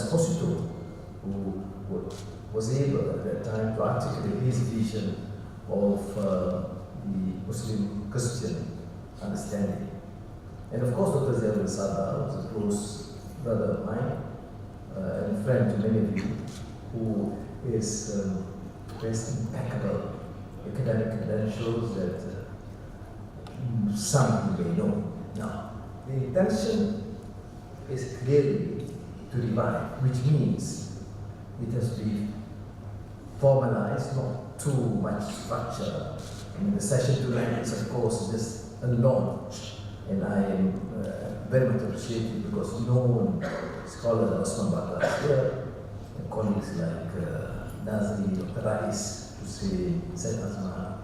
Esposito, who was able at that time to articulate his vision of the Muslim-Christian understanding. And of course, Dr. Ziaul Sada was a close brother of mine and friend to many of you, who is has impeccable academic credentials that some you may know. Now, the intention is clearly to divide, which means it has to be formalized, not too much structure. I mean, the session tonight is, of course, just a launch, and I am very much appreciative because known scholars Osman Bakar is here, and colleagues like Nazri, Dr. Rais, Hussein, Said Azman,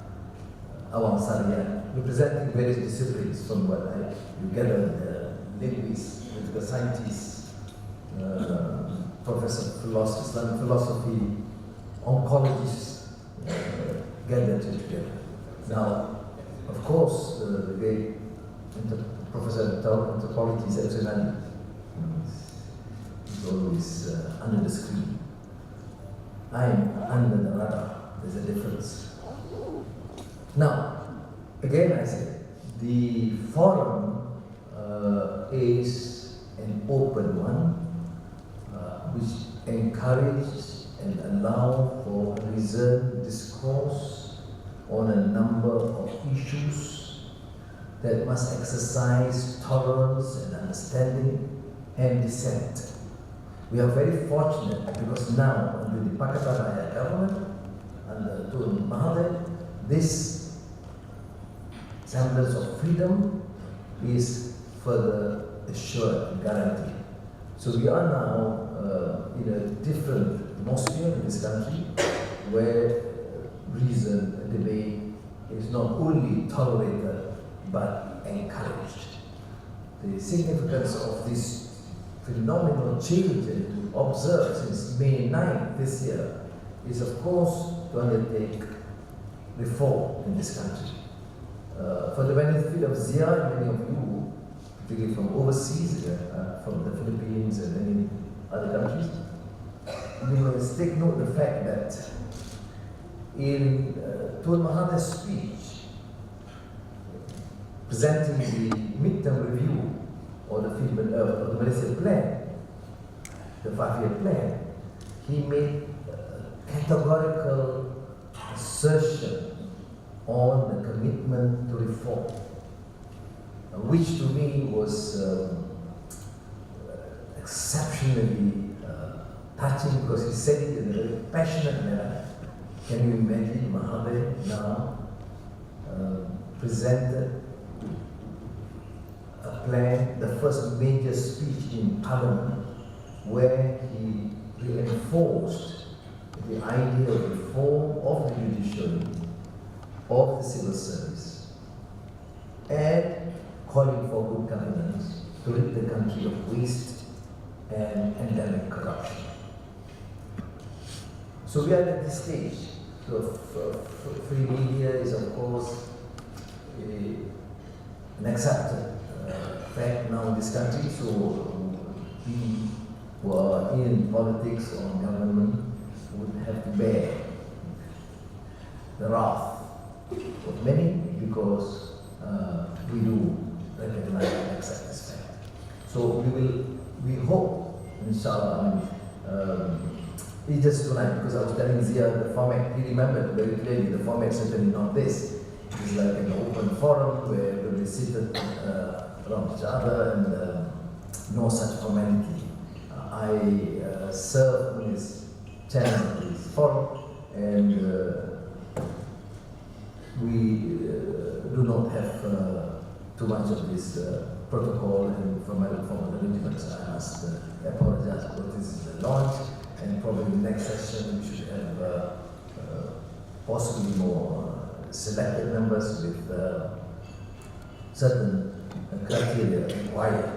Awang Sarian, representing various disciplines from what I gathered, linguists, political scientists, professor of philosophy, Islamic philosophy, oncologists, gathered together. Now, of course, the great professor of anthropology is excellent. He's always under the screen. I'm under the radar. There's a difference. Now, again I say, the forum is an open one, which encourages and allows for reasoned discourse on a number of issues that must exercise tolerance and understanding and dissent. We are very fortunate because now, under the Pakatan Rakyat government, under Tun Mahathir, this semblance of freedom is further assured and guaranteed. So we are now in a different atmosphere in this country where reason and debate is not only tolerated but encouraged. The significance of this phenomenal change to observe since May 9th this year is, of course, to undertake reform in this country. For the benefit of Zia and many of you, particularly from overseas, from the Philippines and many other countries, we must take note of the fact that in Tun Mahathir's speech, presenting the midterm review or the Malaysia plan, the 5-year plan, he made a categorical assertion on the commitment to reform, which to me was exceptionally touching because he said it in a very passionate manner. Can you imagine Mahathir now presented a plan, the first major speech in Parliament, where he reinforced the idea of reform of the judiciary, of the civil service, and calling for good governance to rid the country of waste and endemic corruption. So we are at this stage. So free media is, of course, an accepted fact now in this country. So we who are in politics or government would have to bear the wrath of many because we do recognize and accept this fact. So we hope, inshallah, it's just tonight because I was telling Zia the format, he remembered very clearly the format certainly not this. It's like an open forum where everybody seated around each other and no such formality. I serve on this channel of this forum and we do not have too much of this protocol and formal arrangements. I must apologize because this is a launch and probably the next session we should have possibly more selected members with certain criteria required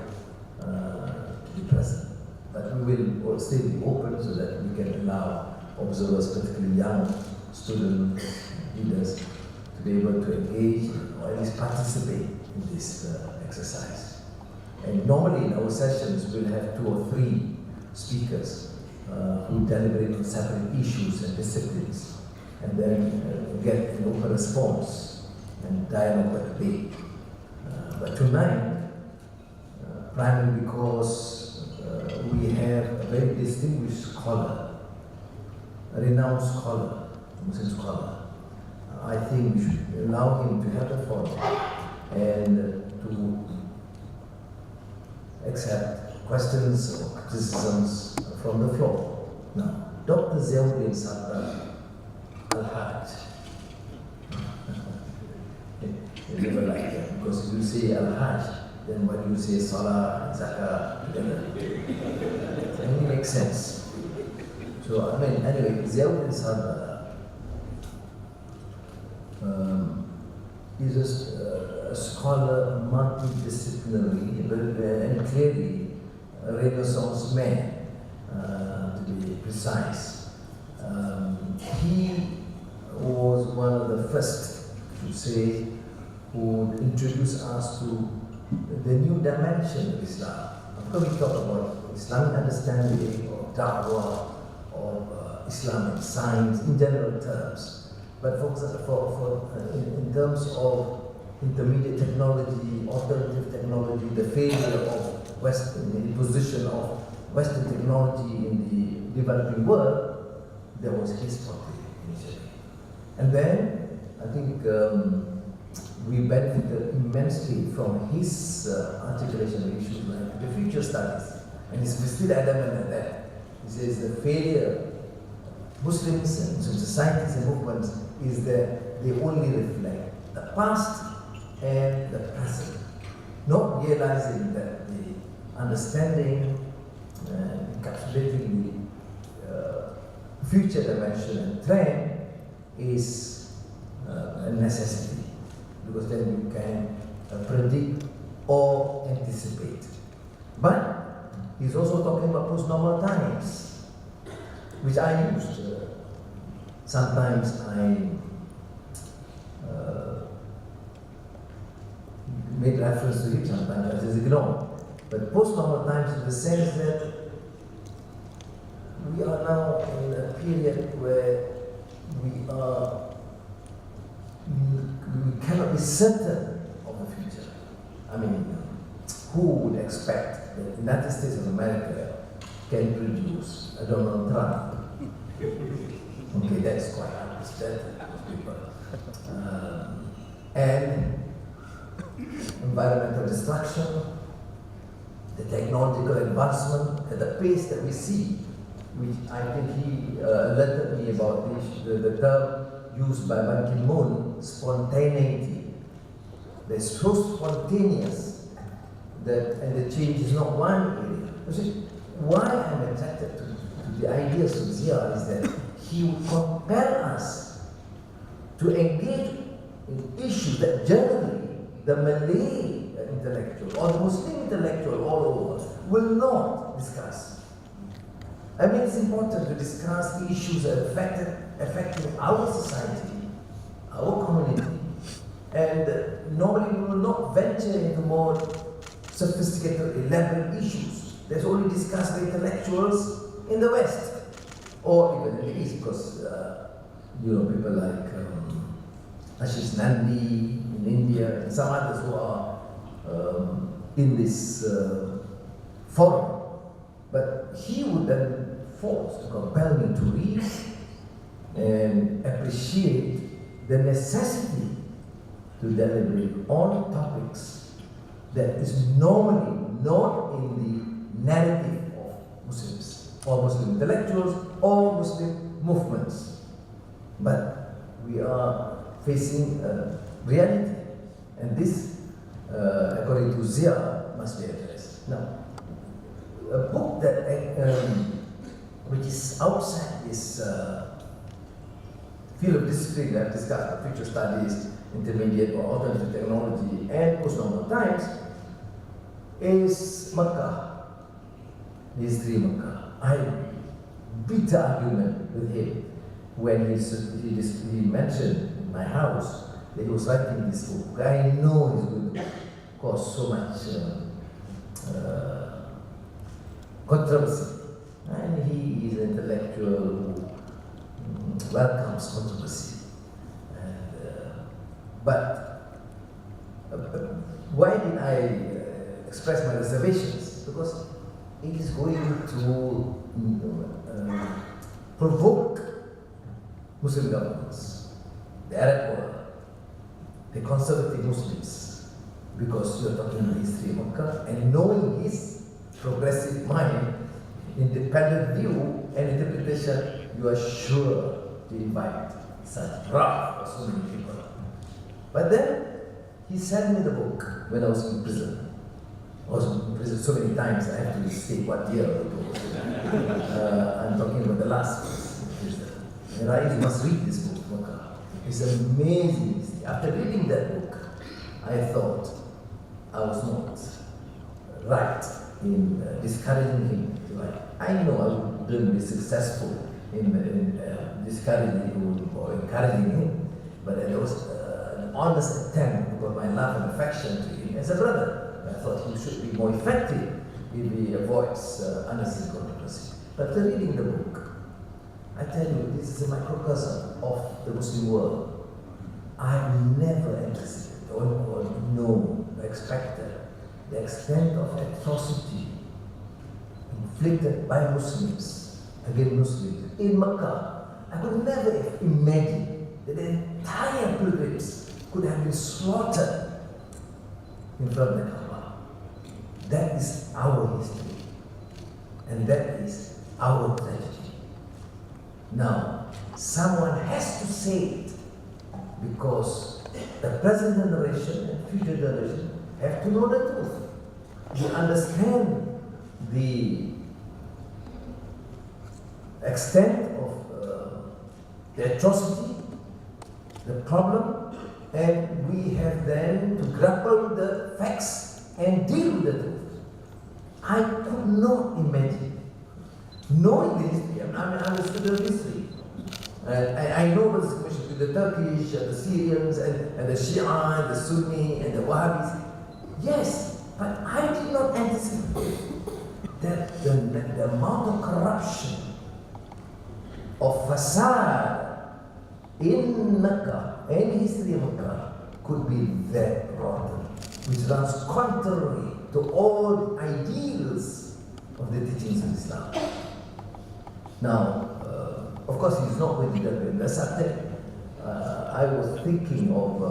to be present. But we will still be open so that we can allow observers, particularly young students, leaders, to be able to engage or at least participate in this exercise. And normally in our sessions we'll have 2 or 3 speakers who deliberate on separate issues and disciplines, and then get an open response and dialogue and debate. But tonight, primarily because we have a very distinguished scholar, a renowned scholar, Muslim scholar, I think we should allow him to have the forum and to accept questions or criticisms from the floor. Now, Dr. Ziauddin Sabra Al-Hajj. They never like that, because if you say Al-Hajj, then what you say Salah and Zakah together. It only makes sense. So, I mean, anyway, Ziauddin Sabra is a scholar, multidisciplinary, and clearly a Renaissance man, to be precise. He was one of the first, to say, who introduced us to the new dimension of Islam. Of course, we talk about Islamic understanding of da'wah, of Islamic science in general terms. But in terms of intermediate technology, alternative technology, the failure of the position of Western technology in the developing world, there was his topic initially. And then I think we benefited immensely from his articulation of issues like the future studies. And he's still adamant at that. He says the failure Muslims and Muslim societies and movements is that they only reflect the past and the present, not realizing that the understanding and encapsulating the future dimension and trend is a necessity, because then you can predict or anticipate. But he's also talking about post-normal times, which I used. Sometimes I made reference to it, sometimes I just ignore. But post-normal times in the sense that we are now in a period where we cannot be certain of the future. I mean, who would expect that the United States of America can produce a Donald Trump? Okay, that's quite understandable for people. And environmental destruction, the technological advancement at the pace that we see, which I think he alerted me about the term used by Ban Ki-moon, spontaneity. They're so spontaneous that, and the change is not one area. You see, why I'm attracted to the ideas of Zia is that he will compel us to engage in issues that generally the Malay intellectual or the Muslim intellectual all over will not discuss. I mean, it's important to discuss issues that affecting our society, our community, and normally we will not venture into more sophisticated, elaborate issues. That's only discussed by intellectuals in the West, or even in the East, because people like Ashish Nandi in India and some others who are in this forum. But he would then force to compel me to read and appreciate the necessity to deliberate on topics that is normally not in the narrative of Muslims or Muslim intellectuals or Muslim movements. But we are facing a reality, and this, according to Zia, must be addressed. Now, a book that which is outside this field of discipline that I've discussed, future studies, intermediate or alternative technology, and post-normal times, is Makkah, the history of Makkah. I beat the argument with him when he mentioned my house that he was writing this book. I know he's going to cause so much controversy. And he is an intellectual who welcomes controversy. But why did I express my reservations? Because it is going to provoke Muslim governments, the Arab world, the conservative Muslims, because you are talking about the history of Makkah, and knowing his progressive mind, independent view and interpretation, you are sure to invite such wrath for so many people. But then he sent me the book when I was in prison. I was in prison so many times, I have to state what year it was. I'm talking about the last prison. And I must read this book, Makkah. It's amazing. After reading that book, I thought I was not right in discouraging him to write. I know I wouldn't be successful in discouraging him or encouraging him, but there was an honest attempt about my love and affection to him as a brother. I thought he should be more effective if he avoids unnecessary controversy. But after reading the book, I tell you, this is a microcosm of the Muslim world. I've never anticipated or known or expected the extent of atrocity inflicted by Muslims against Muslims in Makkah. I could never have imagined that the entire pilgrims could have been slaughtered in front of the Kaaba. That is our history, and that is our tragedy. Now, someone has to say it, because the present generation and future generation have to know the truth. You understand the extent of the atrocity, the problem, and we have then to grapple with the facts and deal with the truth. I could not imagine, knowing the history, I'm a student of history. I know what's the connection with the Turkish, and the Syrians, and the Shia, and the Sunni, and the Wahhabis. Yes, but I did not anticipate that the amount of corruption, of facade in Mecca, and history of Mecca, could be that rotten, which runs contrary to all the ideals of the teachings of Islam. Now, of course, he's not going to get in the subject. I was thinking of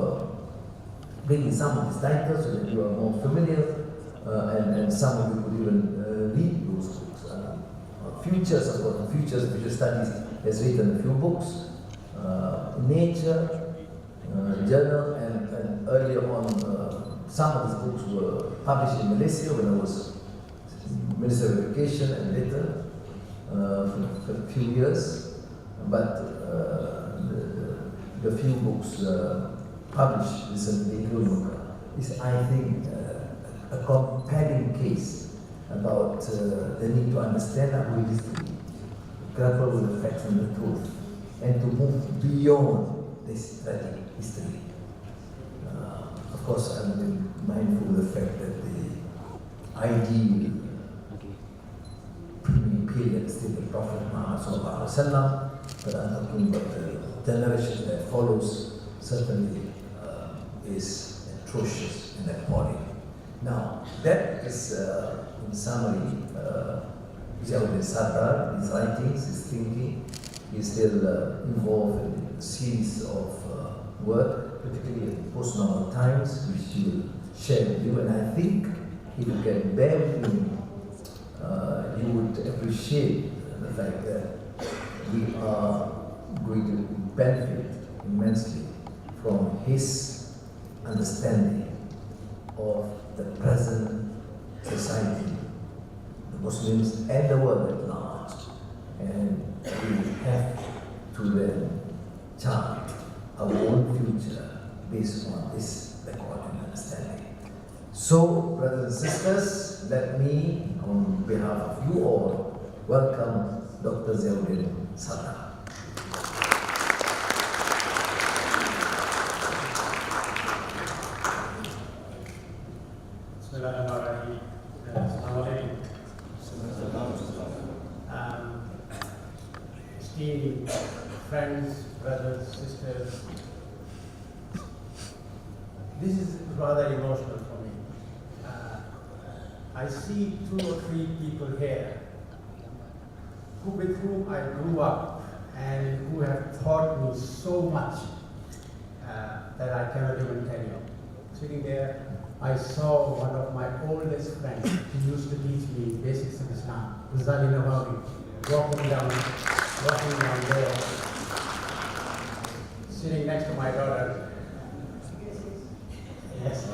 bringing some of his titles so that you are more familiar, and some of you could even read those books. Futures, of course, Future Studies has written a few books, Nature, Journal, and earlier on, some of his books were published in Malaysia when I was Minister of Education and later for a few years. But the few books published recently in Ilmuan is, I think, a compelling case about the need to understand our history, grapple with the facts and the truth, and to move beyond this tragic history. Of course, I'm mindful of the fact that the ideal period is still the Prophet Muhammad Sallallahu Alaihi Wasallam, but I'm talking about the generation that follows certainly is atrocious and appalling. Now, that is, in summary, Jawad Sadar, his writings, his thinking. He's still involved in a series of work, particularly in post-normal times, which he will share with you. And I think if you can bear with me, you would appreciate the fact that we are going to benefit immensely from his understanding of the present society, the Muslims and the world at large. And we have to then chart our own future based on this record and understanding. So, brothers and sisters, let me, on behalf of you all, welcome Dr. Jawad Sadar. Bismillahirrahmanirrahim. Assalamualaikum. esteemed friends, brothers, sisters, this is rather emotional for me. I see 2 or 3 people here with whom I grew up and who have taught me so much that I cannot even tell you. Sitting there, I saw one of my oldest friends who used to teach me basics of Islam, Ghazali Nawawi, walking down there, sitting next to my daughter. Yes.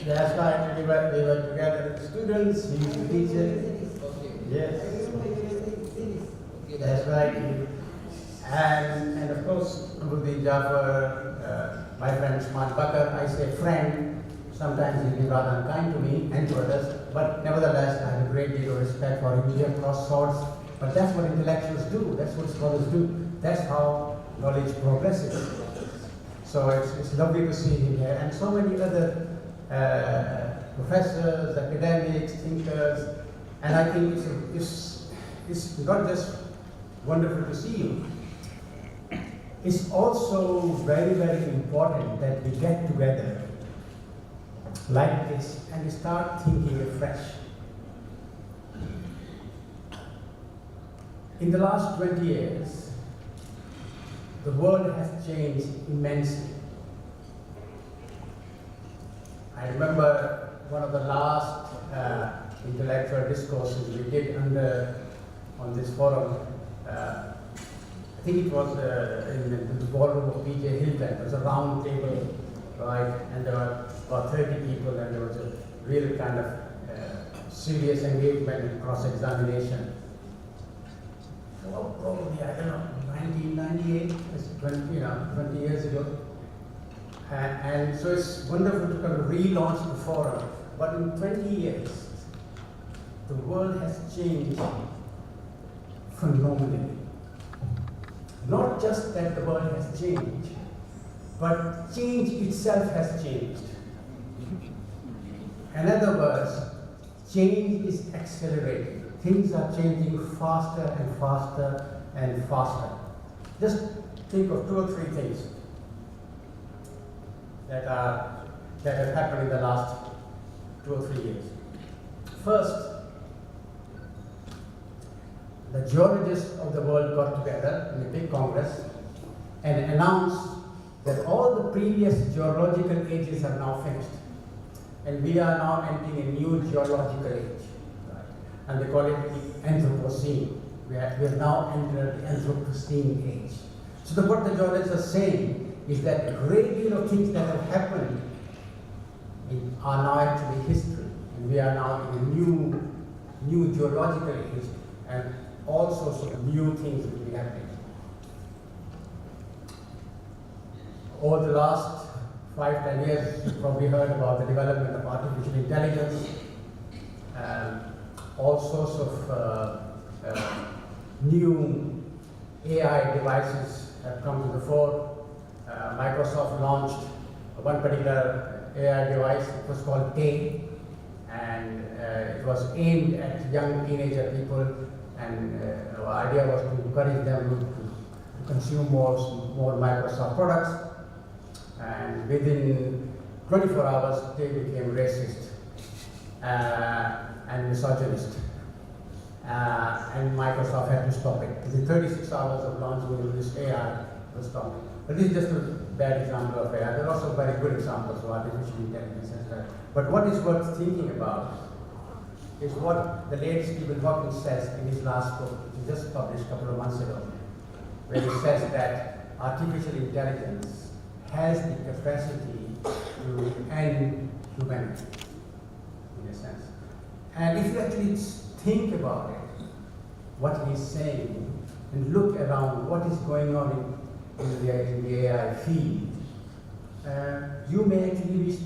That's right, we were together with students, he used to teach it. Yes. That's right. And of course, Muhammad Jafar, my friend Usman Bakar, I say friend, sometimes he's been rather unkind to me and to others, but nevertheless I have a great deal of respect for him. We have crossed swords, but that's what intellectuals do, that's what scholars do, that's how knowledge progresses. So it's lovely to see him here, and so many other professors, academics, thinkers, and I think it's not just wonderful to see you, it's also very, very important that we get together like this and start thinking afresh. In the last 20 years, the world has changed immensely. I remember one of the last intellectual discourses we did on this forum. I think it was in the ballroom of P.J. Hilton. It was a round table, right? And there were about 30 people, and there was a real kind of serious engagement and cross-examination. Well, probably, I don't know, 1998, 20 years ago. And so it's wonderful to kind of relaunch the forum. But in 20 years, the world has changed phenomenally. Not just that the world has changed, but change itself has changed. In other words, change is accelerating. Things are changing faster and faster and faster. Just think of 2 or 3 things that have happened in the last 2 or 3 years. First, the geologists of the world got together in a big congress and announced that all the previous geological ages are now finished. And we are now entering a new geological age. Right? And they call it the Anthropocene. We have now entered the Anthropocene age. So what the geologists are saying is that a great deal of things that have happened are now actually history. And we are now in a new geological age. And all sorts of new things will be happening. Over the last 5-10 years, you've probably heard about the development of artificial intelligence. All sorts of new AI devices have come to the fore. Microsoft launched one particular AI device. It was called Tay, and it was aimed at young teenager people. And our idea was to encourage them to consume more Microsoft products. And within 24 hours, they became racist and misogynist. And Microsoft had to stop it. Within 36 hours of launching this AI, was stopped. But this is just a bad example of AI. There are also very good examples of artificial intelligence and stuff. But what is worth thinking about is what the late Stephen Hawking says in his last book, which he just published a couple of months ago, where he says that artificial intelligence has the capacity to end humanity, in a sense. And if you actually think about it, what he's saying, and look around what is going on in the AI field, you may actually reach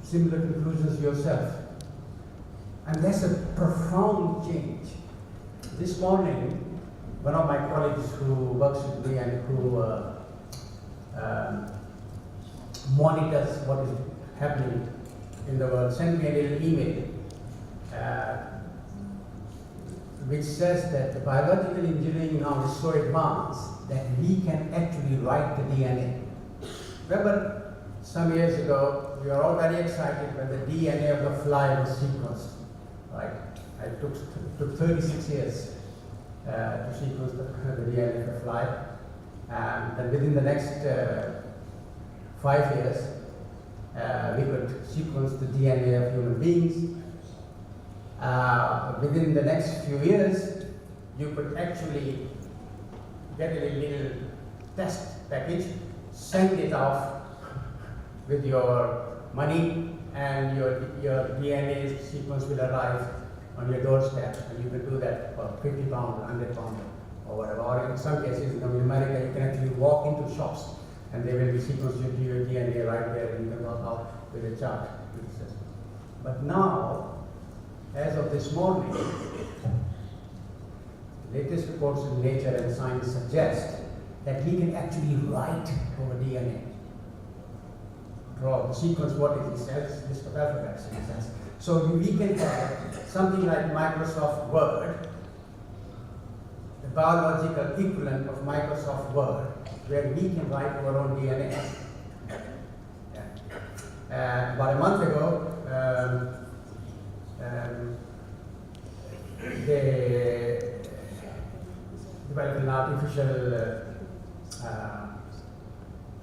similar conclusions yourself. And that's a profound change. This morning, one of my colleagues who works with me and who monitors what is happening in the world sent me a little email which says that the biological engineering now is so advanced that we can actually write the DNA. Remember, some years ago, we were all very excited when the DNA of the fly was sequenced, right? It took 36 years to sequence the DNA of the fly. Then within the next 5 years, we could sequence the DNA of human beings. Within the next few years, you could actually get a little test package, send it off with your money, and your DNA sequence will arrive on your doorstep, and you can do that for 50 pounds, 100 pounds, or whatever. Or in some cases, in America, you can actually walk into shops, and they will be sequencing your DNA right there, and you can walk out with a chart. But now, as of this morning, latest reports in Nature and Science suggest that we can actually write our DNA. Draw the sequence, what it says, list of alphabets in a sense. So we can have something like Microsoft Word, the biological equivalent of Microsoft Word, where we can write our own DNA. About a month ago, they developed an artificial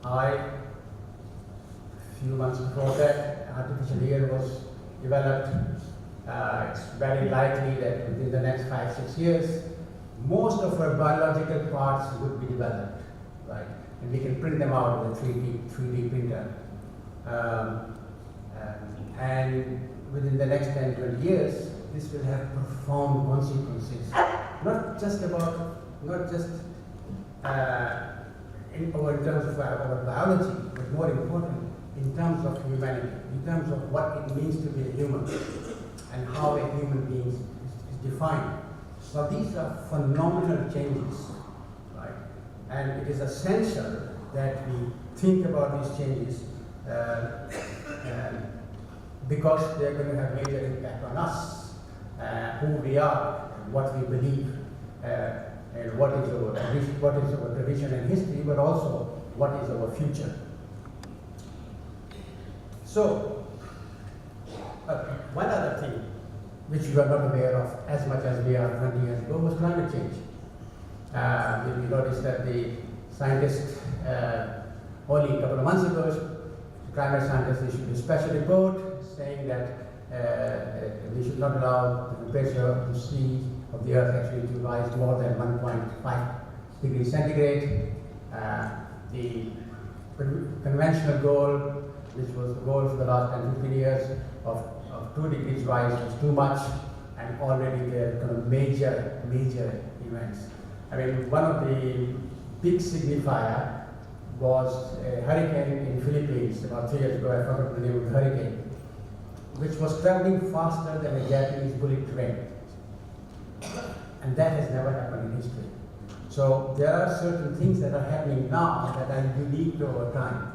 eye. A few months before that, artificial ear was developed. It's very likely that within the next 5-6 years, most of our biological parts would be developed, right? And we can print them out with a 3D printer. And within the next 10-20 years, this will have profound consequences, not just in terms of our biology, but more important, in terms of humanity, in terms of what it means to be a human, and how a human being is defined. So these are phenomenal changes, right? And it is essential that we think about these changes because they're going to have major impact on us, who we are, and what we believe, and what is our tradition and history, but also what is our future. So, one other thing which we were not aware of as much as we are 20 years ago was climate change. We noticed that the scientists, only a couple of months ago, climate scientists issued a special report saying that we should not allow the temperature of the sea, of the earth actually to rise more than 1.5 degrees centigrade. The conventional goal, which was the goal for the last 10-15 years, of 2 degrees rise was too much, and already there are kind of major events. I mean, one of the big signifier was a hurricane in Philippines about 3 years ago. I forgot the name of the hurricane, which was traveling faster than a Japanese bullet train. And that has never happened in history. So there are certain things that are happening now that are unique to our time,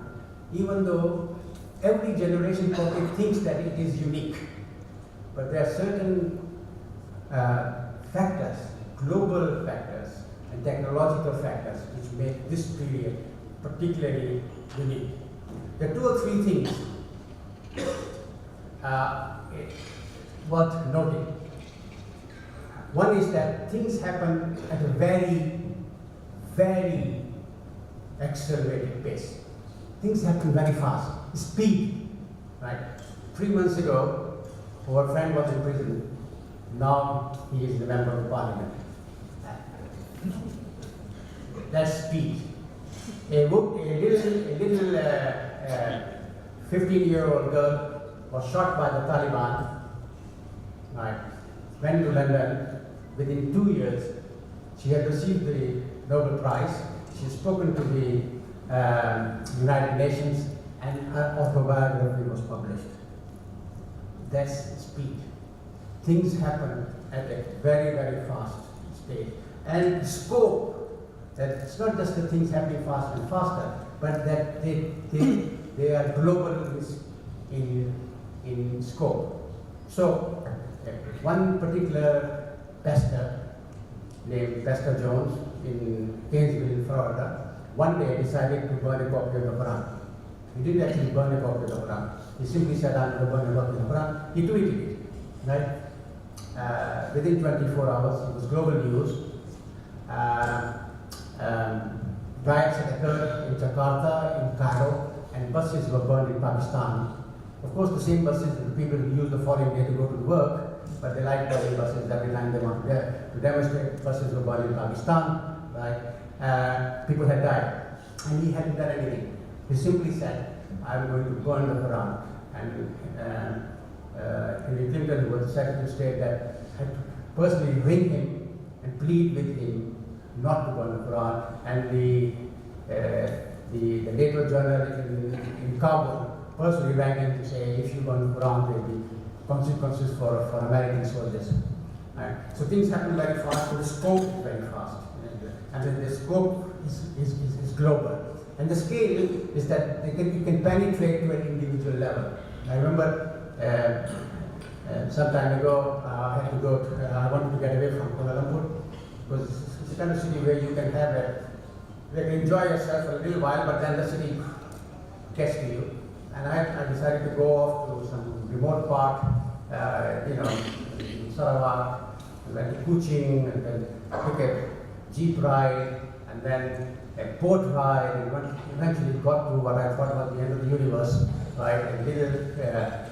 even though every generation probably thinks that it is unique. But there are certain factors, global factors, and technological factors which make this period particularly unique. There are 2 or 3 things worth noting. One is that things happen at a very, very accelerated pace. Things happen very fast. Speed, right? 3 months ago, our friend was in prison. Now he is the member of parliament. That's speed. A little 15-year-old girl was shot by the Taliban, right? Went to London. Within 2 years, she had received the Nobel Prize. She had spoken to the United Nations, and her autobiography was published. That's speed. Things happen at a very, very fast stage. And scope, that it's not just the things happening faster and faster, but that they are global in scope. So, one particular pastor named Pastor Jones in Gainesville, Florida, one day decided to burn a copy of the Quran. He didn't actually burn a copy of the Quran. He simply said, I'm going to burn a copy of the Quran. He tweeted it, right? Within 24 hours, it was global news. Riots had occurred in Jakarta, in Cairo, and buses were burned in Pakistan. Of course, the same buses that the people use the following day to go to work, but they like burning buses every time they want to demonstrate. Buses were burned in Pakistan, right? People had died, and he hadn't done anything. He simply said, I'm going to burn the Quran. And Hillary Clinton, who was the Secretary of State, that had to personally ring him and plead with him not to burn the Quran. And the NATO journal in Kabul personally rang him to say, if you burn the Quran, there will be consequences for American soldiers. Right? So things happen very fast, so the scope is very fast. And the scope is global. And the scale is that you can penetrate to an individual level. I remember some time ago, I had to go to, I wanted to get away from Kuala Lumpur, because it's the kind of city where you can enjoy yourself for a little while, but then the city gets to you. And I decided to go off to some remote part, in Sarawak, and went to Kuching, and then took a jeep ride, and then a boat ride, and eventually got to what I thought was the end of the universe, right? A little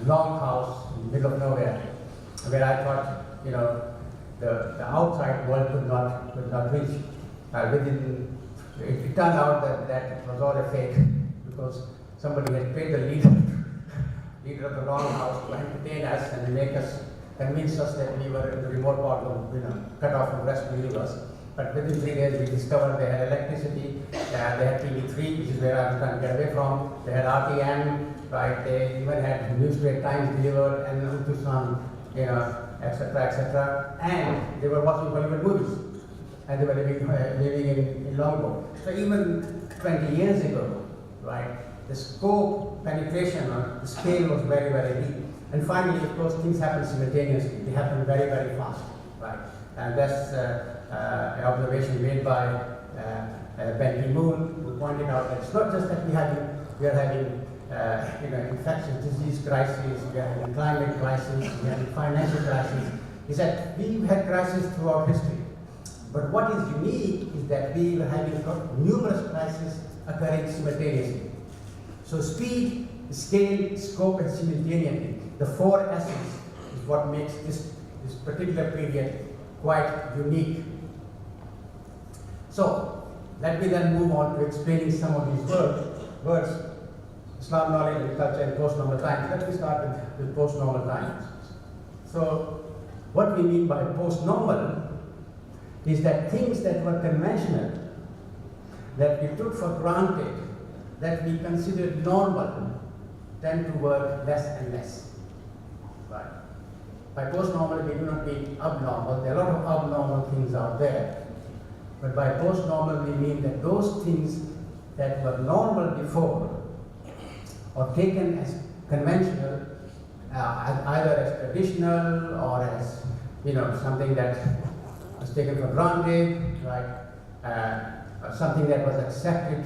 long house in the middle of nowhere, where I thought, the outside world could not reach. It turned out that it was all a fake, because somebody had paid the leader of the long house to entertain us and convince us that we were in the remote part of, cut off from the rest of the universe. But within 3 days, we discovered they had electricity, they had TV3, which is where I was trying to get away from. They had RTM, right? They even had Newspaper Times delivered, and Ultrasound, etc. And they were watching Hollywood movies, and they were living in Longboat. So even 20 years ago, right, the scope, penetration, or the scale was very, very deep. And finally, of course, things happen simultaneously. They happen very, very fast, right? And that's an observation made by Ben Ki-moon, who pointed out that it's not just that we are having infectious disease crisis, we are having climate crisis, we are having financial crisis. He said we've had crises throughout history, but what is unique is that we are having numerous crises occurring simultaneously. So speed, scale, scope, and simultaneity, the 4 S's, is what makes this particular period quite unique. So let me then move on to explaining some of these words. Islam, knowledge, and culture, and post-normal times. Let me start with post-normal times. So what we mean by post-normal is that things that were conventional, that we took for granted, that we considered normal, tend to work less and less. Right? By post-normal, we do not mean abnormal. There are a lot of abnormal things out there. But by post-normal, we mean that those things that were normal before, or taken as conventional, either as traditional or as something that was taken for granted, right? Something that was accepted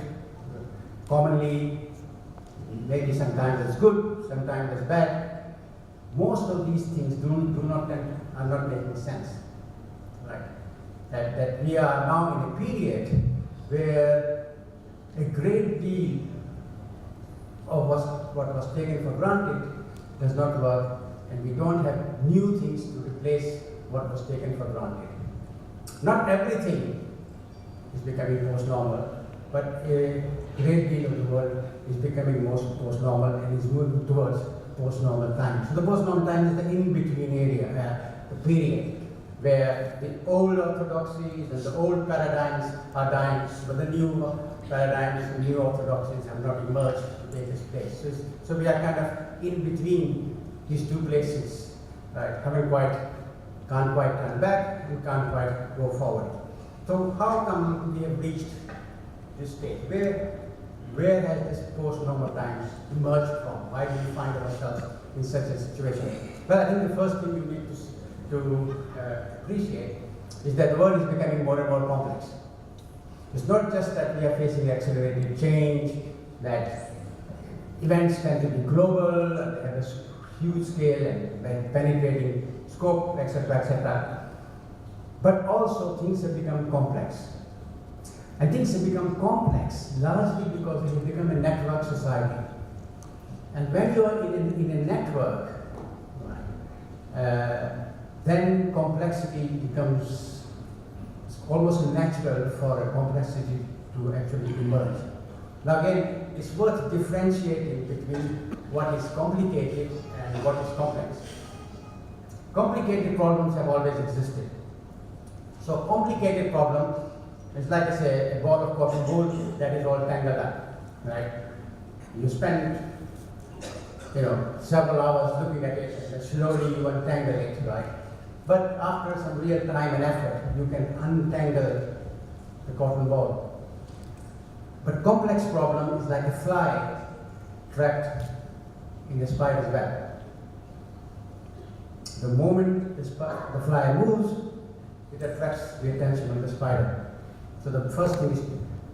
commonly, maybe sometimes as good, sometimes as bad. Most of these things are not making sense, right? That we are now in a period where a great deal of what was taken for granted does not work, and we don't have new things to replace what was taken for granted. Not everything is becoming post-normal, but a great deal of the world is becoming post-normal and is moving towards post-normal times. So the post-normal time is the in-between area, the period where the old orthodoxies and the old paradigms are dying, but the new paradigms and new orthodoxies have not emerged to take its place. So we are kind of in between these two places, right? Can't quite turn back and can't quite go forward. So how come we have reached this stage? Where has this post-normal times emerged from? Why do we find ourselves in such a situation? Well, I think the first thing you need to to appreciate is that the world is becoming more and more complex. It's not just that we are facing accelerated change, that events tend to be global, and they have a huge scale and penetrating scope, etc., etc. But also things have become complex. And things have become complex largely because we have become a network society. And when you are in a network, then complexity becomes almost natural for a complexity to actually emerge. Now again, it's worth differentiating between what is complicated and what is complex. Complicated problems have always existed. So complicated problem is like I say, a ball of cotton wool that is all tangled up, right? You spend several hours looking at it and slowly you untangle it, right? But after some real time and effort, you can untangle the cotton ball. But complex problem is like a fly trapped in the spider's web. The moment the fly moves, it attracts the attention of the spider. So the first thing is,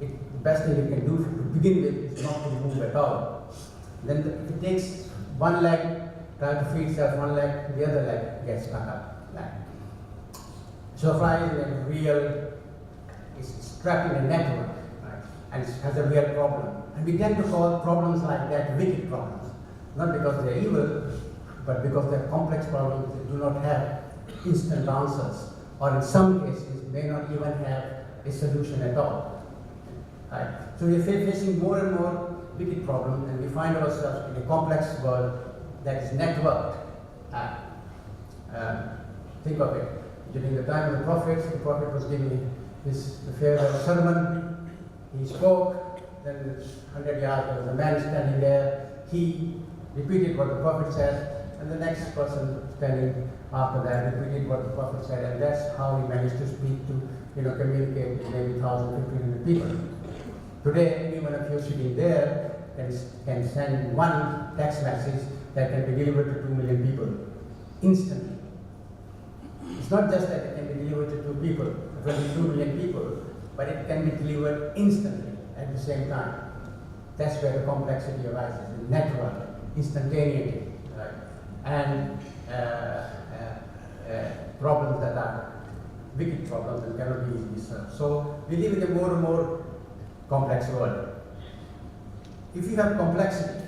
the best thing you can do to begin with is not to move at all. Then if it takes one leg, try to feed itself one leg, the other leg gets stuck up. So fly is trapped in a network, right? And it has a real problem. And we tend to call problems like that wicked problems. Not because they're evil, but because they're complex problems that do not have instant answers, or in some cases may not even have a solution at all. Right? So we're facing more and more wicked problems, and we find ourselves in a complex world that is networked. Think of it. During the time of the Prophet was giving his farewell sermon. He spoke, then 100 yards there was a man standing there. He repeated what the Prophet said, and the next person standing after that repeated what the Prophet said, and that's how he managed to speak to, communicate with maybe 1,000, 1,500 people. Today, anyone of you sitting there can send one text message that can be delivered to 2 million people instantly. It's not just that it can be delivered to 2 people, 22 million people, but it can be delivered instantly at the same time. That's where the complexity arises, the network, instantaneity, right? And problems that are wicked problems that cannot be easily solved. So we live in a more and more complex world. If you have complexity,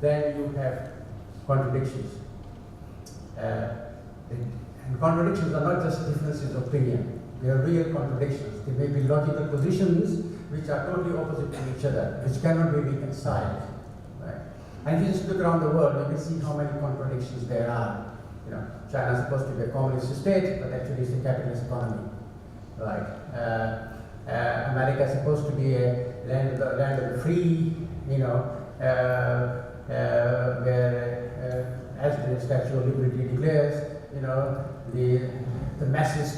then you have contradictions. And contradictions are not just differences of opinion, they are real contradictions. They may be logical positions which are totally opposite to each other, which cannot be reconciled. Right? And if you just look around the world, you can see how many contradictions there are. China is supposed to be a communist state, but actually it's a capitalist economy. Right? America is supposed to be a land of the free, where, as the Statue of Liberty declares, the masses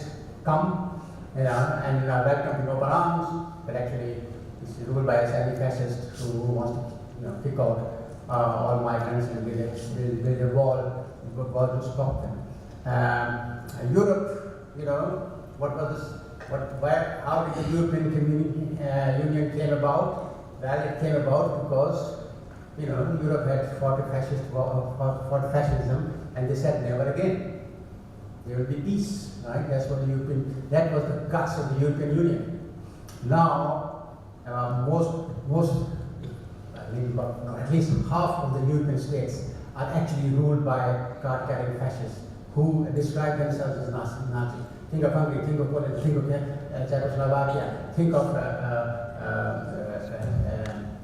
come, and are welcome in open arms, but actually it's ruled by a semi-fascist who wants to, kick out all migrants and build a wall to stop them. Europe, how did the European Union came about? Well, it came about because, Europe had fought fascism, and they said never again. There will be peace, right? That was the guts of the European Union. Now, at least half of the European states are actually ruled by card-carrying fascists who describe themselves as Nazis. Think of Hungary, think of Poland, think of Czechoslovakia, think of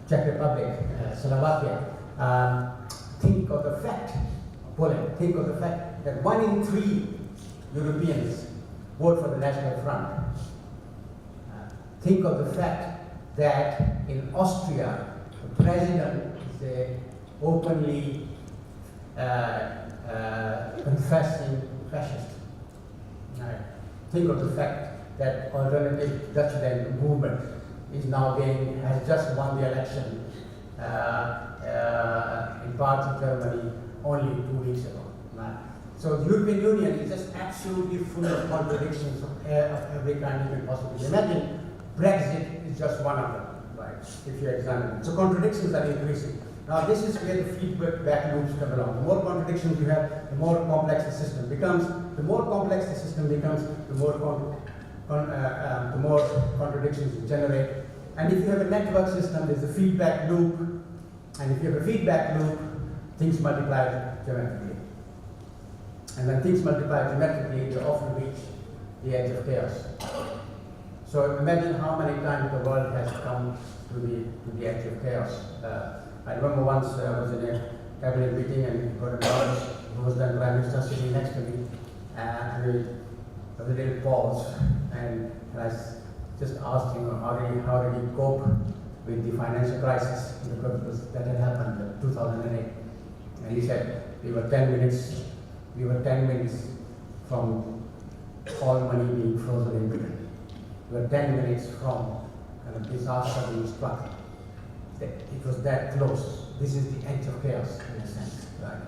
Czech Republic, Slovakia. Think of the fact, Poland, think of the fact that 1 in 3 Europeans vote for the National Front. Think of the fact that in Austria, the president is a openly confessing fascist. Think of the fact that alternative Dutchland movement is now has just won the election in parts of Germany only 2 weeks ago. So the European Union is just absolutely full of contradictions of every kind you can possibly imagine. Brexit is just one of them, right, if you examine it. So contradictions are increasing. Now this is where the feedback loops come along. The more contradictions you have, the more complex the system becomes. The more complex the system becomes, the more contradictions you generate. And if you have a network system, there's a feedback loop. And if you have a feedback loop, things multiply geometrically. And when things multiply geometrically, you often reach the edge of chaos. So imagine how many times the world has come to the edge of chaos. I remember once I was in a cabinet meeting and got a knowledge who was then Prime Minister sitting next to me, and there was a little pause, and I just asked him how did he cope with the financial crisis that had happened in 2008. And he said, we were 10 minutes from all money being frozen in Britain. We were 10 minutes from kind of disaster being struck. It was that close. This is the edge of chaos in a sense, right?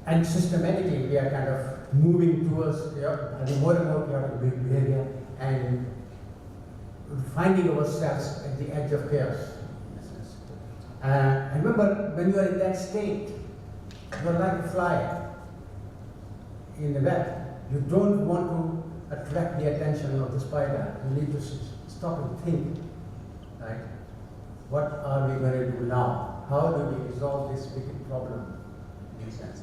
And systematically, we are kind of moving towards having more and more chaotic behavior and finding ourselves at the edge of chaos. In a sense. And remember, when you are in that state, you are like a fly in the web. You don't want to attract the attention of the spider. You need to stop and think. Right? What are we going to do now? How do we resolve this wicked problem, in a sense?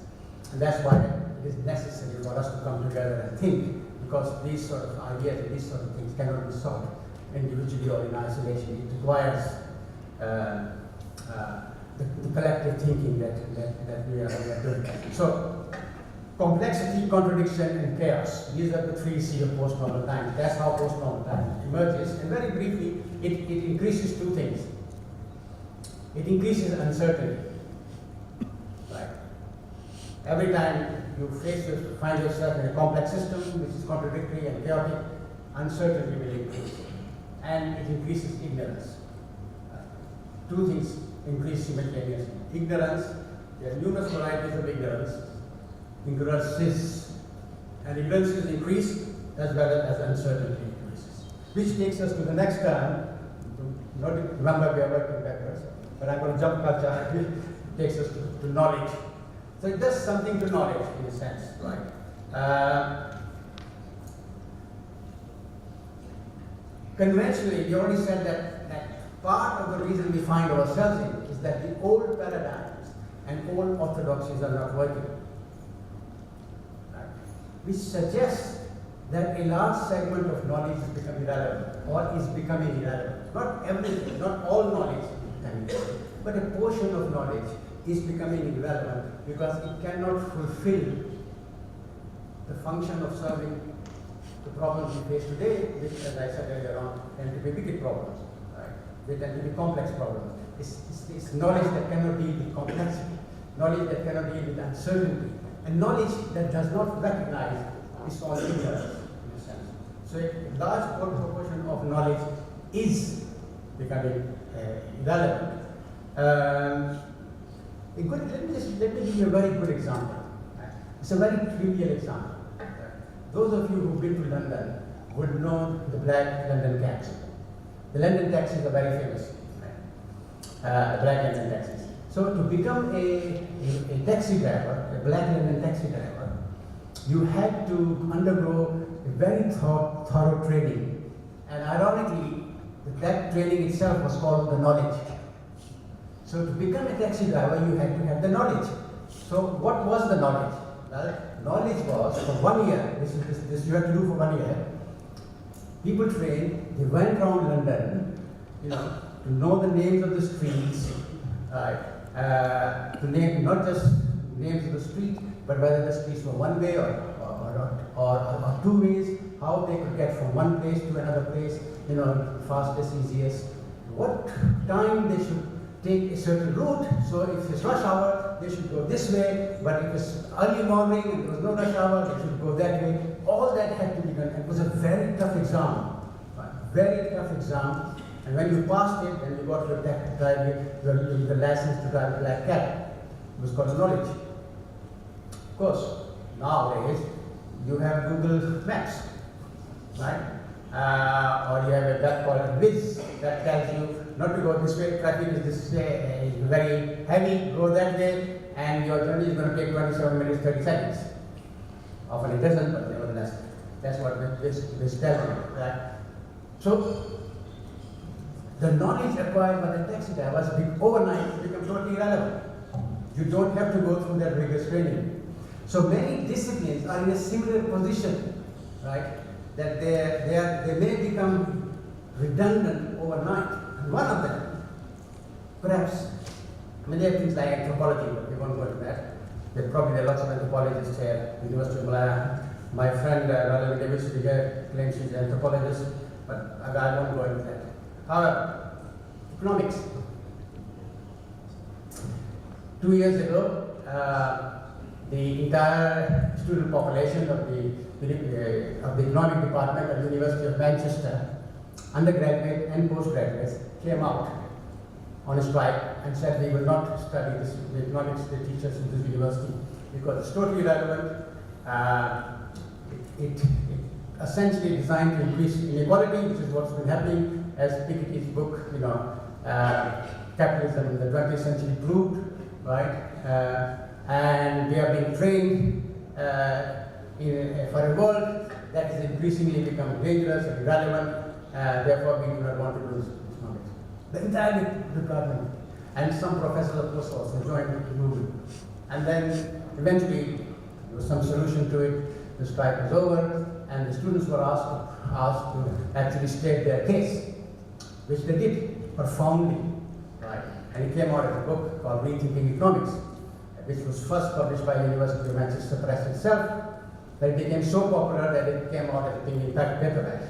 And that's why it is necessary for us to come together and think, because these sort of ideas and these sort of things cannot be solved individually or in isolation. It requires the collective thinking that we are doing. So, complexity, contradiction, and chaos. These are the 3 C's of post-normal time. That's how post-normal time emerges. And very briefly, it increases 2 things. It increases uncertainty. Right? Every time you find yourself in a complex system which is contradictory and chaotic, uncertainty will increase. And it increases ignorance. 2 things increase simultaneously. Ignorance, there are numerous varieties of ignorance. Ignorances increase as well as uncertainty increases. Which takes us to the next term. Remember, we are working backwards, but I'm going to jump culture. It takes us to knowledge. So it does something to knowledge in a sense, right? Conventionally, we already said that part of the reason we find ourselves in is that the old paradigms and old orthodoxies are not working. Which suggests that a large segment of knowledge is becoming irrelevant, or is becoming irrelevant. Not everything, not all knowledge is becoming irrelevant, but a portion of knowledge is becoming irrelevant because it cannot fulfill the function of serving the problems we face today, which, as I said earlier on, tend to be wicked problems. Right? They tend to be complex problems. It's knowledge that cannot deal with complexity, knowledge that cannot deal with uncertainty, and knowledge that does not recognize its own ignorance, in a sense. So a large proportion of knowledge is becoming irrelevant. Let me give you a very good example. It's a very trivial example. Those of you who've been to London would know the black London taxi. The London taxis are very famous, right? Black London taxis. So to become a taxi driver, a black London taxi driver, you had to undergo a very thorough training. And ironically, that training itself was called the knowledge. So to become a taxi driver, you had to have the knowledge. So what was the knowledge? Well, knowledge was for 1 year, this you have to do for 1 year. People trained, they went around London, to know the names of the streets, to name not just names of the street, but whether the streets were one way or 2 ways, how they could get from one place to another place, fastest, easiest, what time they should take a certain route. So if it's rush hour, they should go this way, but if it's early morning and there was no rush hour, they should go that way. All that had to be done. It was a very tough exam, very tough exam. And when you passed it, then you got your license to drive a black cab. It was called knowledge. Of course, nowadays you have Google Maps, right? Or you have a web called Wiz that tells you not to go this way, traffic is this way, is very heavy, go that way, and your journey is going to take 27 minutes, 30 seconds. Often it doesn't, but nevertheless, that's what this tells you. Right? So, the knowledge acquired by the taxi drivers overnight becomes totally irrelevant. You don't have to go through that rigorous training. So many disciplines are in a similar position, right? That they may become redundant overnight. And one of them, perhaps, many things like anthropology, but we won't go into that. There are lots of anthropologists here, University of Malaya. My friend Raleigh Davis here claims she's an anthropologist, but I won't go into that. However, economics. 2 years ago, the entire student population of the economic department at the University of Manchester, undergraduate and postgraduates, came out on a strike and said we will not study the economics they teach us in this university because it's totally irrelevant. It essentially designed to increase inequality, which is what's been happening, as Piketty's book, Capitalism in the 20th Century proved, right? And we are being trained for a world that is increasingly becoming dangerous and irrelevant. Therefore, we do not want to do this economics. The entire department and some professors of course also joined the movement. And then eventually there was some solution to it. The strike was over, and the students were asked to actually state their case, which they did profoundly, right? And it came out as a book called Rethinking Economics, which was first published by the University of Manchester Press itself. That it became so popular that it came out as a thing in fact paperback,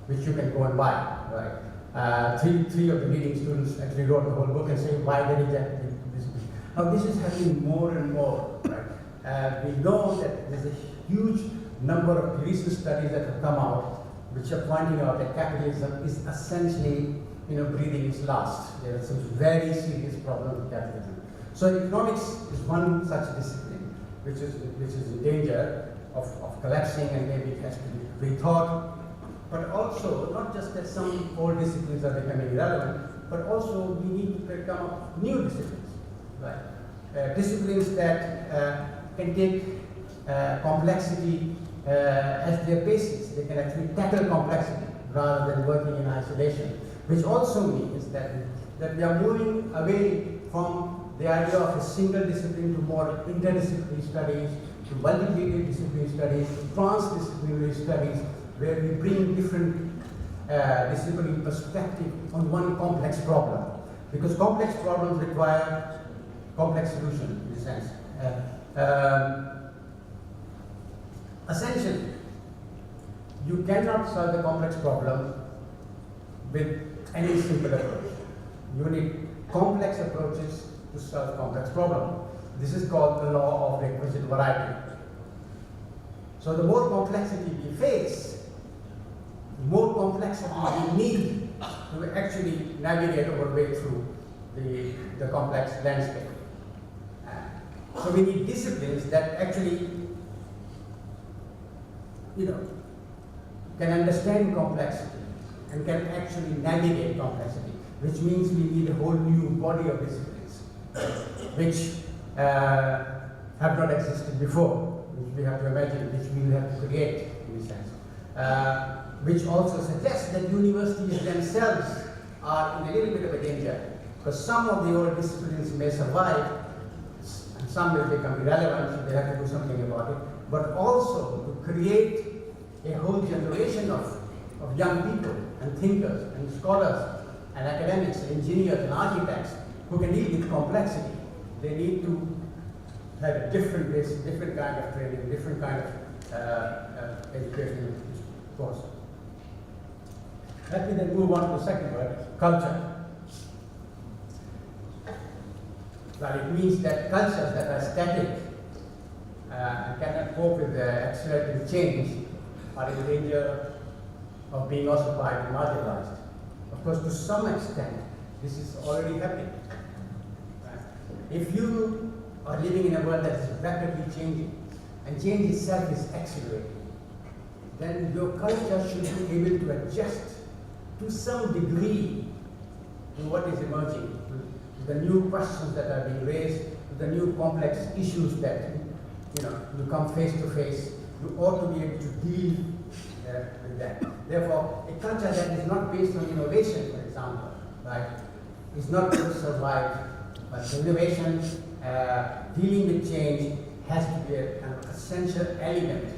which you can go and buy, right? Three of the leading students actually wrote the whole book and say why they rejected this. Now this is happening more and more, right? We know that there's a huge number of recent studies that have come out which are pointing out that capitalism is essentially, breathing its last. There are some very serious problems with capitalism. So economics is one such discipline which is in danger of collapsing, and maybe it has to be rethought. But also, not just that some old disciplines are becoming irrelevant, but also we need to come up with new disciplines, right? Disciplines that can take complexity as their basis. They can actually tackle complexity rather than working in isolation, which also means that we are moving away from the idea of a single discipline to more interdisciplinary studies, to multidisciplinary studies, to transdisciplinary studies, where we bring different disciplinary perspective on one complex problem. Because complex problems require complex solutions, in a sense. Essentially, you cannot solve a complex problem with any simple approach. You need complex approaches to solve complex problems. This is called the law of requisite variety. So the more complexity we face, the more complexity we need to actually navigate our way through the complex landscape. So we need disciplines that actually can understand complexity and can actually navigate complexity, which means we need a whole new body of disciplines which have not existed before, which we have to imagine, which we will have to create in a sense. Which also suggests that universities themselves are in a little bit of a danger, because some of the old disciplines may survive and some will become irrelevant, so they have to do something about it, but also to create a whole generation of young people and thinkers and scholars and academics, engineers and architects who can deal with complexity. They need to have a different base, different kind of training, different kind of educational course. Let me then move on to the second word, culture. Well, it means that cultures that are static and cannot cope with the accelerating change are in danger of being ossified and marginalized. Of course, to some extent, this is already happening. If you are living in a world that is rapidly changing, and change itself is accelerating, then your culture should be able to adjust to some degree to what is emerging, to the new questions that are being raised, to the new complex issues that you come face to face. You ought to be able to deal with that. Therefore, a culture that is not based on innovation, for example, right, is not going to survive. But innovation, dealing with change, has to be an essential element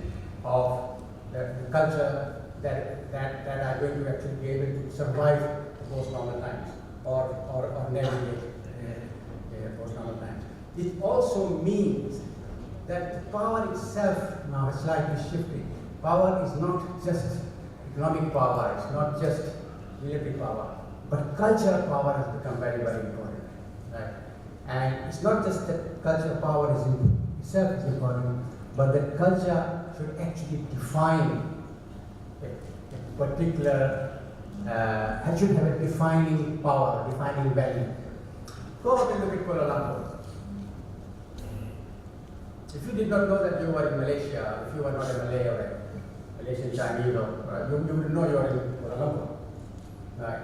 of the culture that are going to actually be able to survive the post-normal times or navigate post-normal times. It also means that power itself now is slightly shifting. Power is not just economic power, it's not just military power, but cultural power has become very, very important. Right? And it's not just that cultural power itself is important, but that culture should actually define a particular, should have a defining power, defining value. Go out and look at Kuala Lumpur. If you did not know that you were in Malaysia, if you were not a Malay or a Malaysian Chinese, you would know you are in Kuala Lumpur. Right?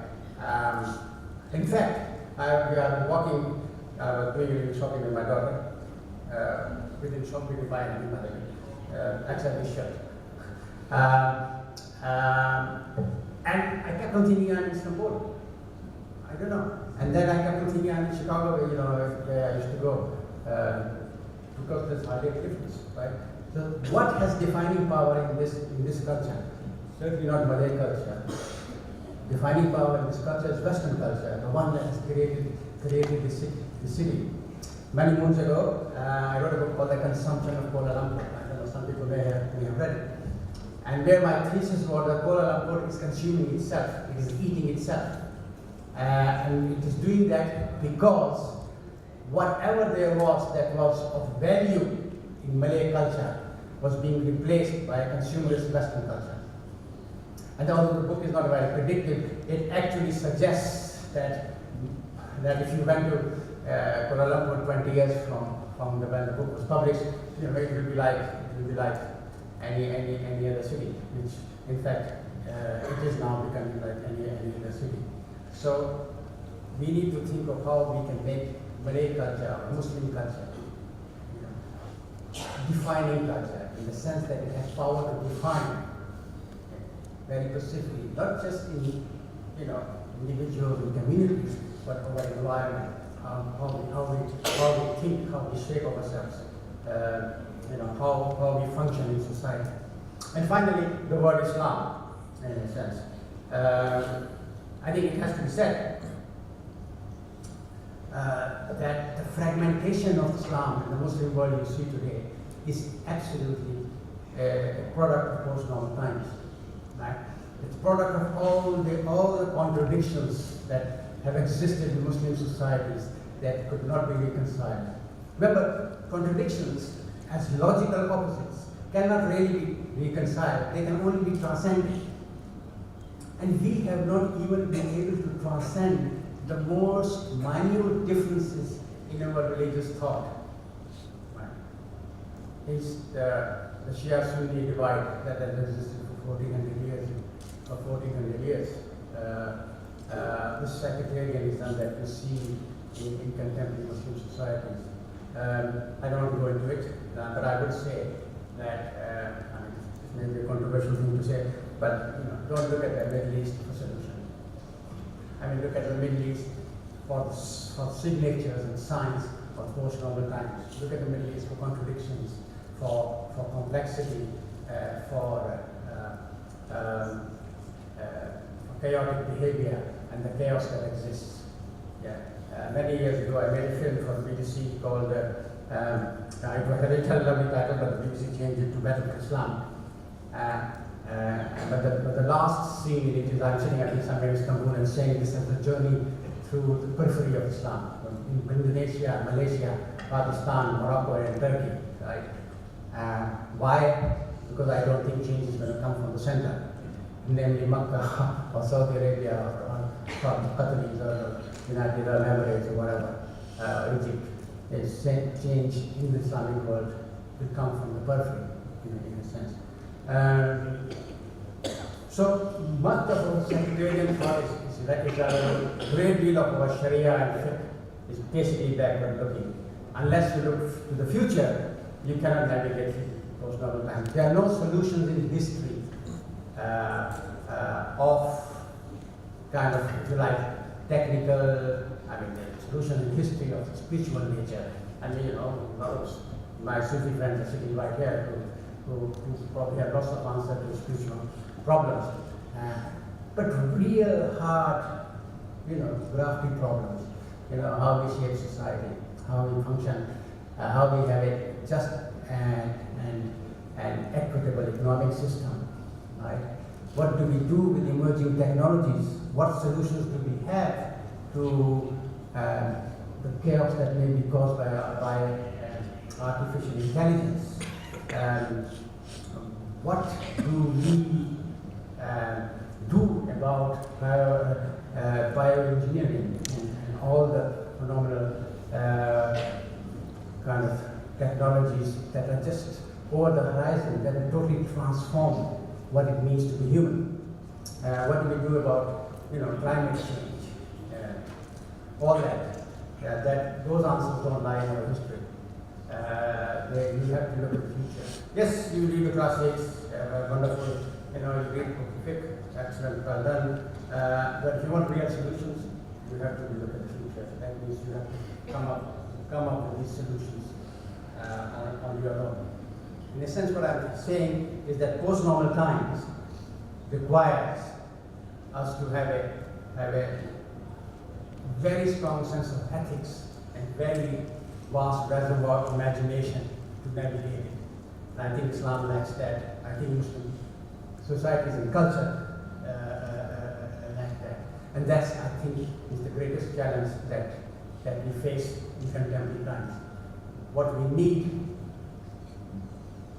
In fact, we are walking, I was doing shopping with my daughter. We didn't shop, we didn't buy anything, by the way, except this shirt. And I kept on thinking I'm in Istanbul. I don't know. And then I kept on thinking I'm in Chicago, where I used to go. Because there's hardly a difference, right? So what has defining power in this culture? Certainly not Malay culture. Defining power in this culture is Western culture, the one that has created the city. Many moons ago, I wrote a book called The Consumption of Kuala Lumpur. I don't know, some people may have read it. And where my thesis was that Kuala Lumpur is consuming itself, it is eating itself. And it is doing that because whatever there was that was of value in Malay culture was being replaced by a consumerist Western culture. And although the book is not very predictive, it actually suggests that if you went to Kuala Lumpur 20 years from when the book was published, it will be like any other city, which in fact it is now becoming like any other city. So we need to think of how we can make Malay culture or Muslim culture defining culture in the sense that it has power to define very specifically, not just in individuals and communities, but our environment, how we think, how we shape ourselves, how we function in society. And finally, the word Islam, in a sense. I think it has to be said that the fragmentation of Islam in the Muslim world you see today is absolutely a product of post-normal times. Right? It's a product of all the contradictions that have existed in Muslim societies that could not be reconciled. Remember, contradictions as logical opposites cannot really be reconciled. They can only be transcended. And we have not even been able to transcend the most minute differences in our religious thought. Right? It's the Shia-Sunni divide that has existed for 1400 years. This sectarianism that we see in contemporary Muslim societies. I don't want to go into it, but I would say that, this may be a controversial thing to say, but don't look at the Middle East for solution. Look at the Middle East for signatures and signs of post-normal times. Look at the Middle East for contradictions, for complexity, for chaotic behavior and the chaos that exists. Many years ago, I made a film for the BBC called, it was a very lovely title, but the BBC changed it to Battle for Islam. But the last scene in it is I'm sitting at some Istanbul and saying this as a journey through the periphery of Islam, in Indonesia, Malaysia, Pakistan, Morocco, and Turkey. Right? Why? Because I don't think change is going to come from the center, namely Makkah or Saudi Arabia or from Qatar or United Arab Emirates or whatever, Egypt. It's change in the Islamic world will come from the periphery, in a sense. So much of our sectarian thought is a great deal of our Sharia and fiqh is basically backward looking. Unless you look to the future, you cannot navigate post-normal times. There are no solutions in history of kind of, if you like, technical, I mean, the solution in history of spiritual nature. I mean, a lot of my Sufi friends are sitting right here who probably have lots of answers to spiritual problems. But real hard, grafty problems, how we shape society, how we function, how we have a just and equitable economic system, right? What do we do with emerging technologies? What solutions do we have to the chaos that may be caused by artificial intelligence? What do we do about bioengineering and all the phenomenal kind of technologies that are just over the horizon that will totally transform what it means to be human? What do we do about climate change? All that those answers don't lie in our history. You have to look at the future. Yes, you read the classics, wonderful. You read fiqh, excellent, well done. But if you want real solutions, you have to look at the future. That means you have to come up with these solutions on your own. In a sense, what I'm saying is that post-normal times requires us to have a very strong sense of ethics and very vast reservoir of imagination to navigate it. And I think Islam lacks that. I think Muslim societies and culture lack that. And that's, I think, is the greatest challenge that we face in contemporary times. What we need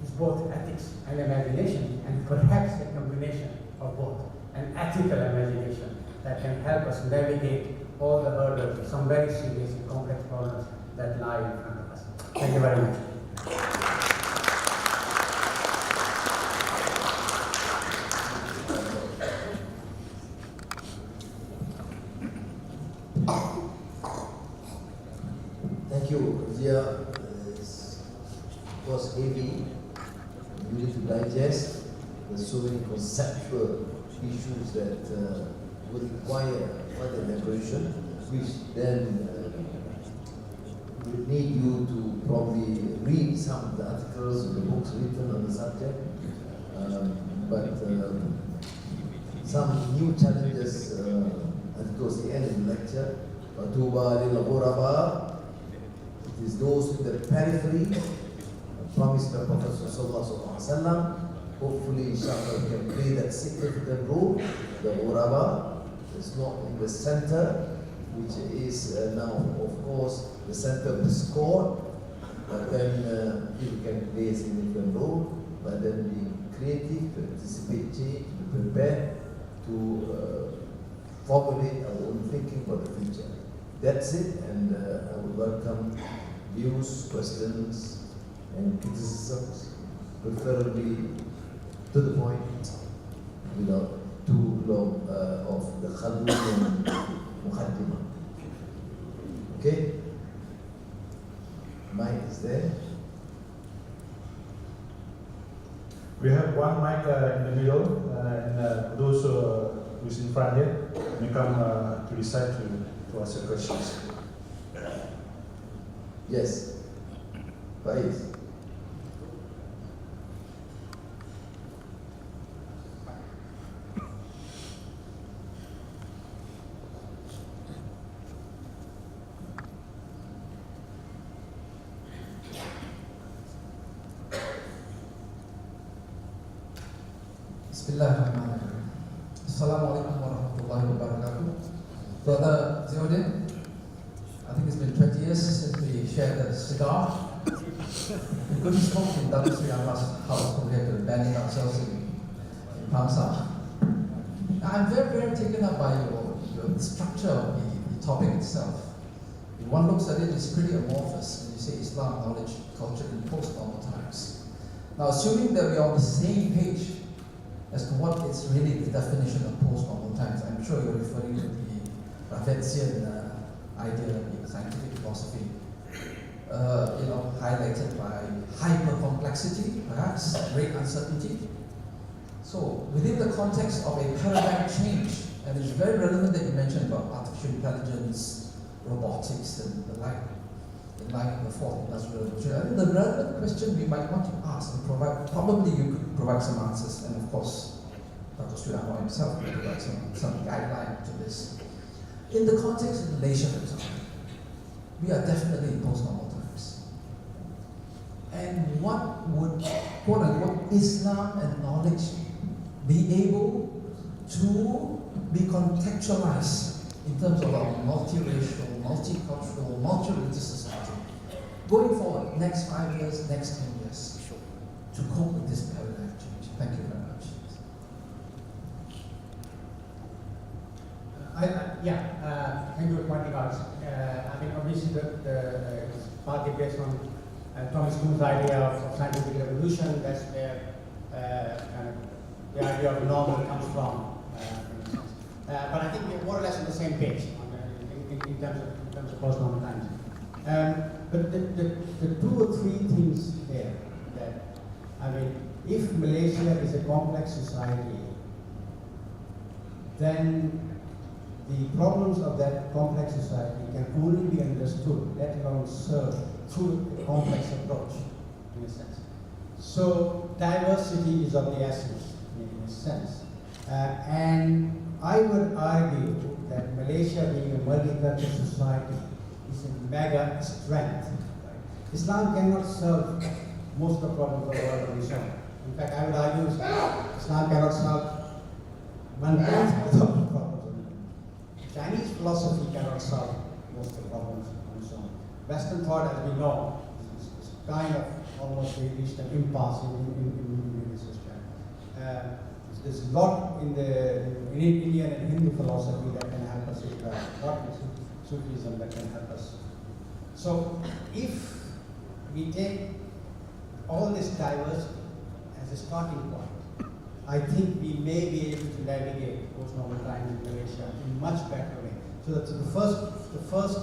is both ethics and imagination, and perhaps a combination of both. An ethical imagination that can help us navigate all the hurdles, some very serious and complex problems that lie in front of us. Thank you very much. Thank you, Zia. It was heavy. You need to digest. There's so many conceptual issues that would require further elaboration, which then would need you to probably read some of the articles or the books written on the subject. But some new challenges, and towards the end of the lecture, Tuba lil ghuraba, it is those in the periphery, promised by Prophet Sallallahu Alaihi Wasallam. Hopefully, inshallah, we can play that significant role. The ghuraba is not in the center, which is now, of course, the center of discord. But then people can play a significant role, but then being creative, to anticipate change, to prepare, to formulate our own thinking for the future. That's it, and I would welcome views, questions, and criticisms, preferably to the point, without too long of the Khaldoonian Muqaddimah. Okay? Mic is there. We have one mic in the middle, and those who is in front here may come to the side to ask the questions. Yes. Faiz. Bismillahirrahmanirrahim. Assalamualaikum warahmatullahi wabarakatuh. Brother Ziauddin, I think it's been 20 years since we shared a cigar. We couldn't smoke in Dato Sri Amma's house compared to banning ourselves in Pamsa. I'm very, very taken up by the structure of the topic itself. if one looks at it, it's pretty amorphous when you say Islam, knowledge, culture in post-normal times. Now, assuming that we are on the same page as to what is really the definition of post-normal times, I'm sure you're referring to the Ravetzian idea in scientific philosophy, highlighted by hyper-complexity, perhaps, great uncertainty. So, within the context of a paradigm change, and it's very relevant that you mentioned about artificial intelligence, robotics, and the like, in line with the fourth industrial revolution, I think the relevant question we might want to ask and provide, probably you could provide some answers, and of course, Dr. Sudharma himself could provide some guideline to this. In the context of Malaysia, for example, we are definitely in post-normal times. And what would, quote unquote, Islam and knowledge be able to be contextualized in terms of our multiracial, multicultural, multi-religious society going forward, next 5 years, next 10 years, to cope with this paradigm change? Thank you very much. Thank you for pointing out. I mean, obviously, it's partly based on Thomas Kuhn's idea of scientific revolution. That's where the idea of normal comes from. But I think we're more or less on the same page in terms of post-normal times. But the two or three things here that, I mean, if Malaysia is a complex society, then the problems of that complex society can only be understood, let alone served, through a complex approach, in a sense. So diversity is of the essence, in a sense. And I would argue that Malaysia being a multicultural society is a mega strength. Right? Islam cannot solve most of the problems of the world on its own. In fact, I would argue Islam cannot solve 1/10 of the problems. Chinese philosophy cannot solve most of the problems on its own. Western thought, as we know, is kind of almost reached an impasse in this respect. There's a lot in Indian and Hindu philosophy that can help us with that, lot in Sufism that can help us. So, if we take all this diversity as a starting point, I think we may be able to navigate post-normal times in Malaysia in a much better way. So the first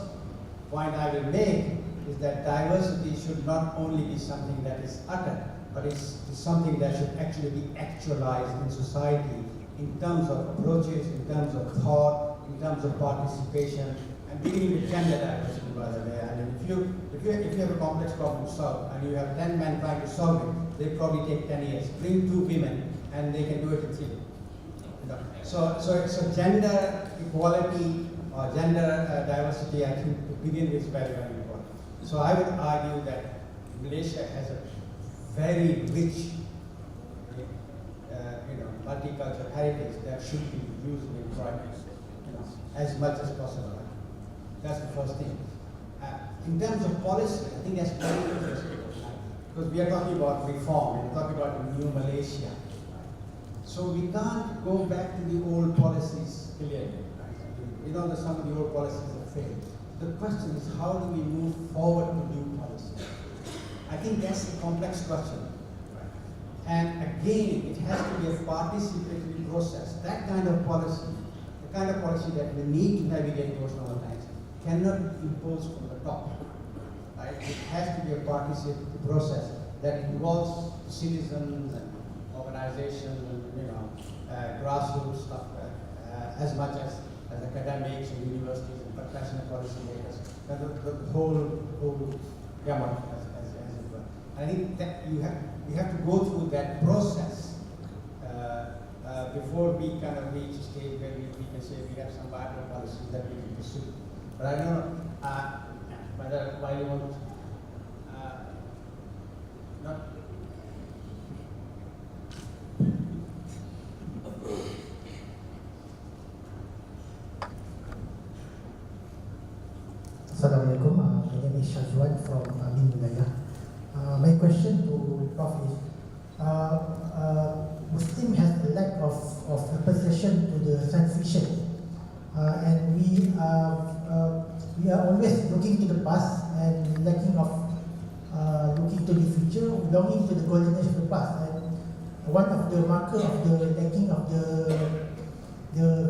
point I will make is that diversity should not only be something that is uttered, but it's something that should actually be actualized in society in terms of approaches, in terms of thought, in terms of participation, and beginning with gender diversity, by the way. I mean, if you have a complex problem to solve and you have 10 men trying to solve it, they probably take 10 years. Bring 2 women and they can do it in 3. So gender equality or gender diversity, I think, to begin with, is very, very important. So I would argue that Malaysia has a very rich, multicultural heritage that should be used in projects, as much as possible. That's the first thing. In terms of policy, I think that's very interesting, because we are talking about reform, we're talking about the new Malaysia. So we can't go back to the old policies clearly. We know that some of the old policies have failed. The question is, how do we move forward to new policies? I think that's a complex question. And again, it has to be a participatory process. That kind of policy, the kind of policy that we need to navigate post-normal times, cannot be imposed from the top. Right? It has to be a participatory process that involves citizens and organizations and grassroots stuff, as much as academics and universities and professional policymakers, the whole gamut, as it were. I think that you have to go through that process before we kind of reach a stage where we can say we have some viable policies that we can pursue. But I don't know whether why you want not. Assalamualaikum, my name is Shazwan from Amin Wilayah. My question to Prof is, Muslim has a lack of appreciation to the science fiction, and we are we are always looking to the past and lacking of looking to the future, longing to the golden age of the past. And one of the marker of the lacking of the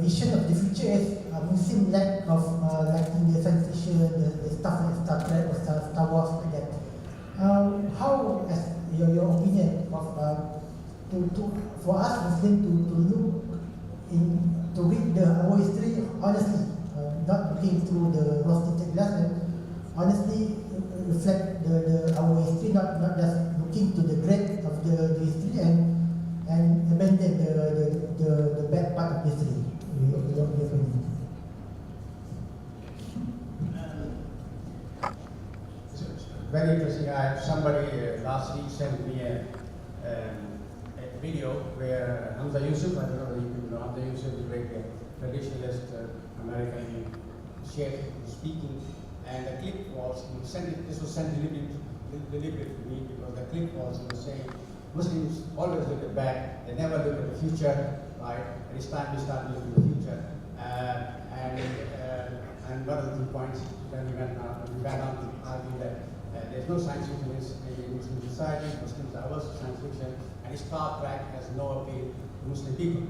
vision of the future is Muslim lack of liking the science fiction, the stuff like Star Trek or Star Wars like that. How, as your opinion of for us Muslims to look to read our history honestly, not looking through the rose-tinted glass, and honestly reflect our history, not just looking to the great of the history and abandon the bad part of history. Your opinion. Very interesting. I have somebody last week sent me a video where Hamza Yusuf, I don't know whether you people know Hamza Yusuf, is a great traditionalist American sheikh speaking, and the clip was, this was sent deliberately to me because the clip was, he was saying, Muslims always look at back, they never look at the future, right? And it's time we start looking at the future. And one of the points, then we went on to argue that there's no science fiction in Muslim society, Muslims are also science fiction, and Star Trek has no appeal to Muslim people.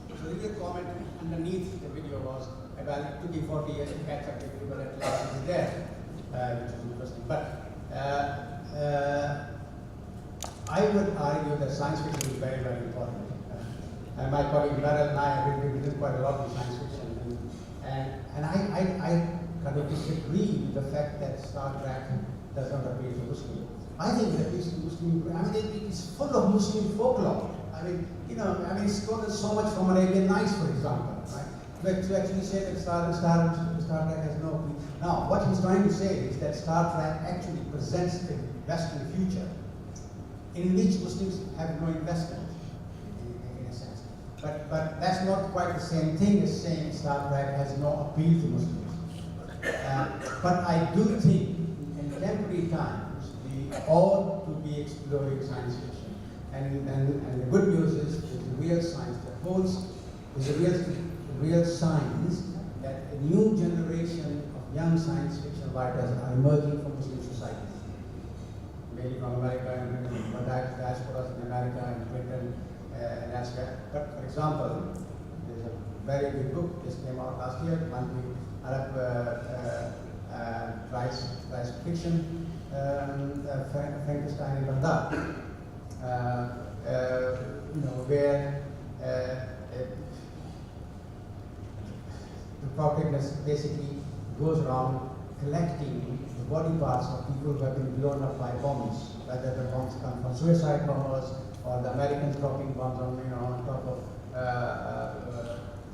So the real comment underneath the video was, well, it took me 40 years to catch up with you, but at last it's there, which is interesting. But I would argue that science fiction is very, very important. And my colleague Beryl and I have written quite a lot of science fiction, and I kind of disagree with the fact that Star Trek does not appeal to Muslims. I think that it's full of Muslim folklore. It's gotten so much from Arabian Nights, for example, right? But to actually say that Star Trek has no appeal. Now, what he's trying to say is that Star Trek actually presents a Western future in which Muslims have no investment, in a sense. But that's not quite the same thing as saying Star Trek has no appeal to Muslims. But I do think in contemporary times we ought to be exploring science fiction. And the good news is that the real science that holds is a real science that a new generation of young science fiction writers are emerging from Muslim societies. Mainly from America and diasporas in America and Britain and elsewhere. But for example, there's a very good book just came out last year, one Arab prize fiction, Frankenstein in Baghdad, where the protagonist basically goes around collecting the body parts of people who have been blown up by bombs, whether the bombs come from suicide bombers or the Americans dropping bombs on top of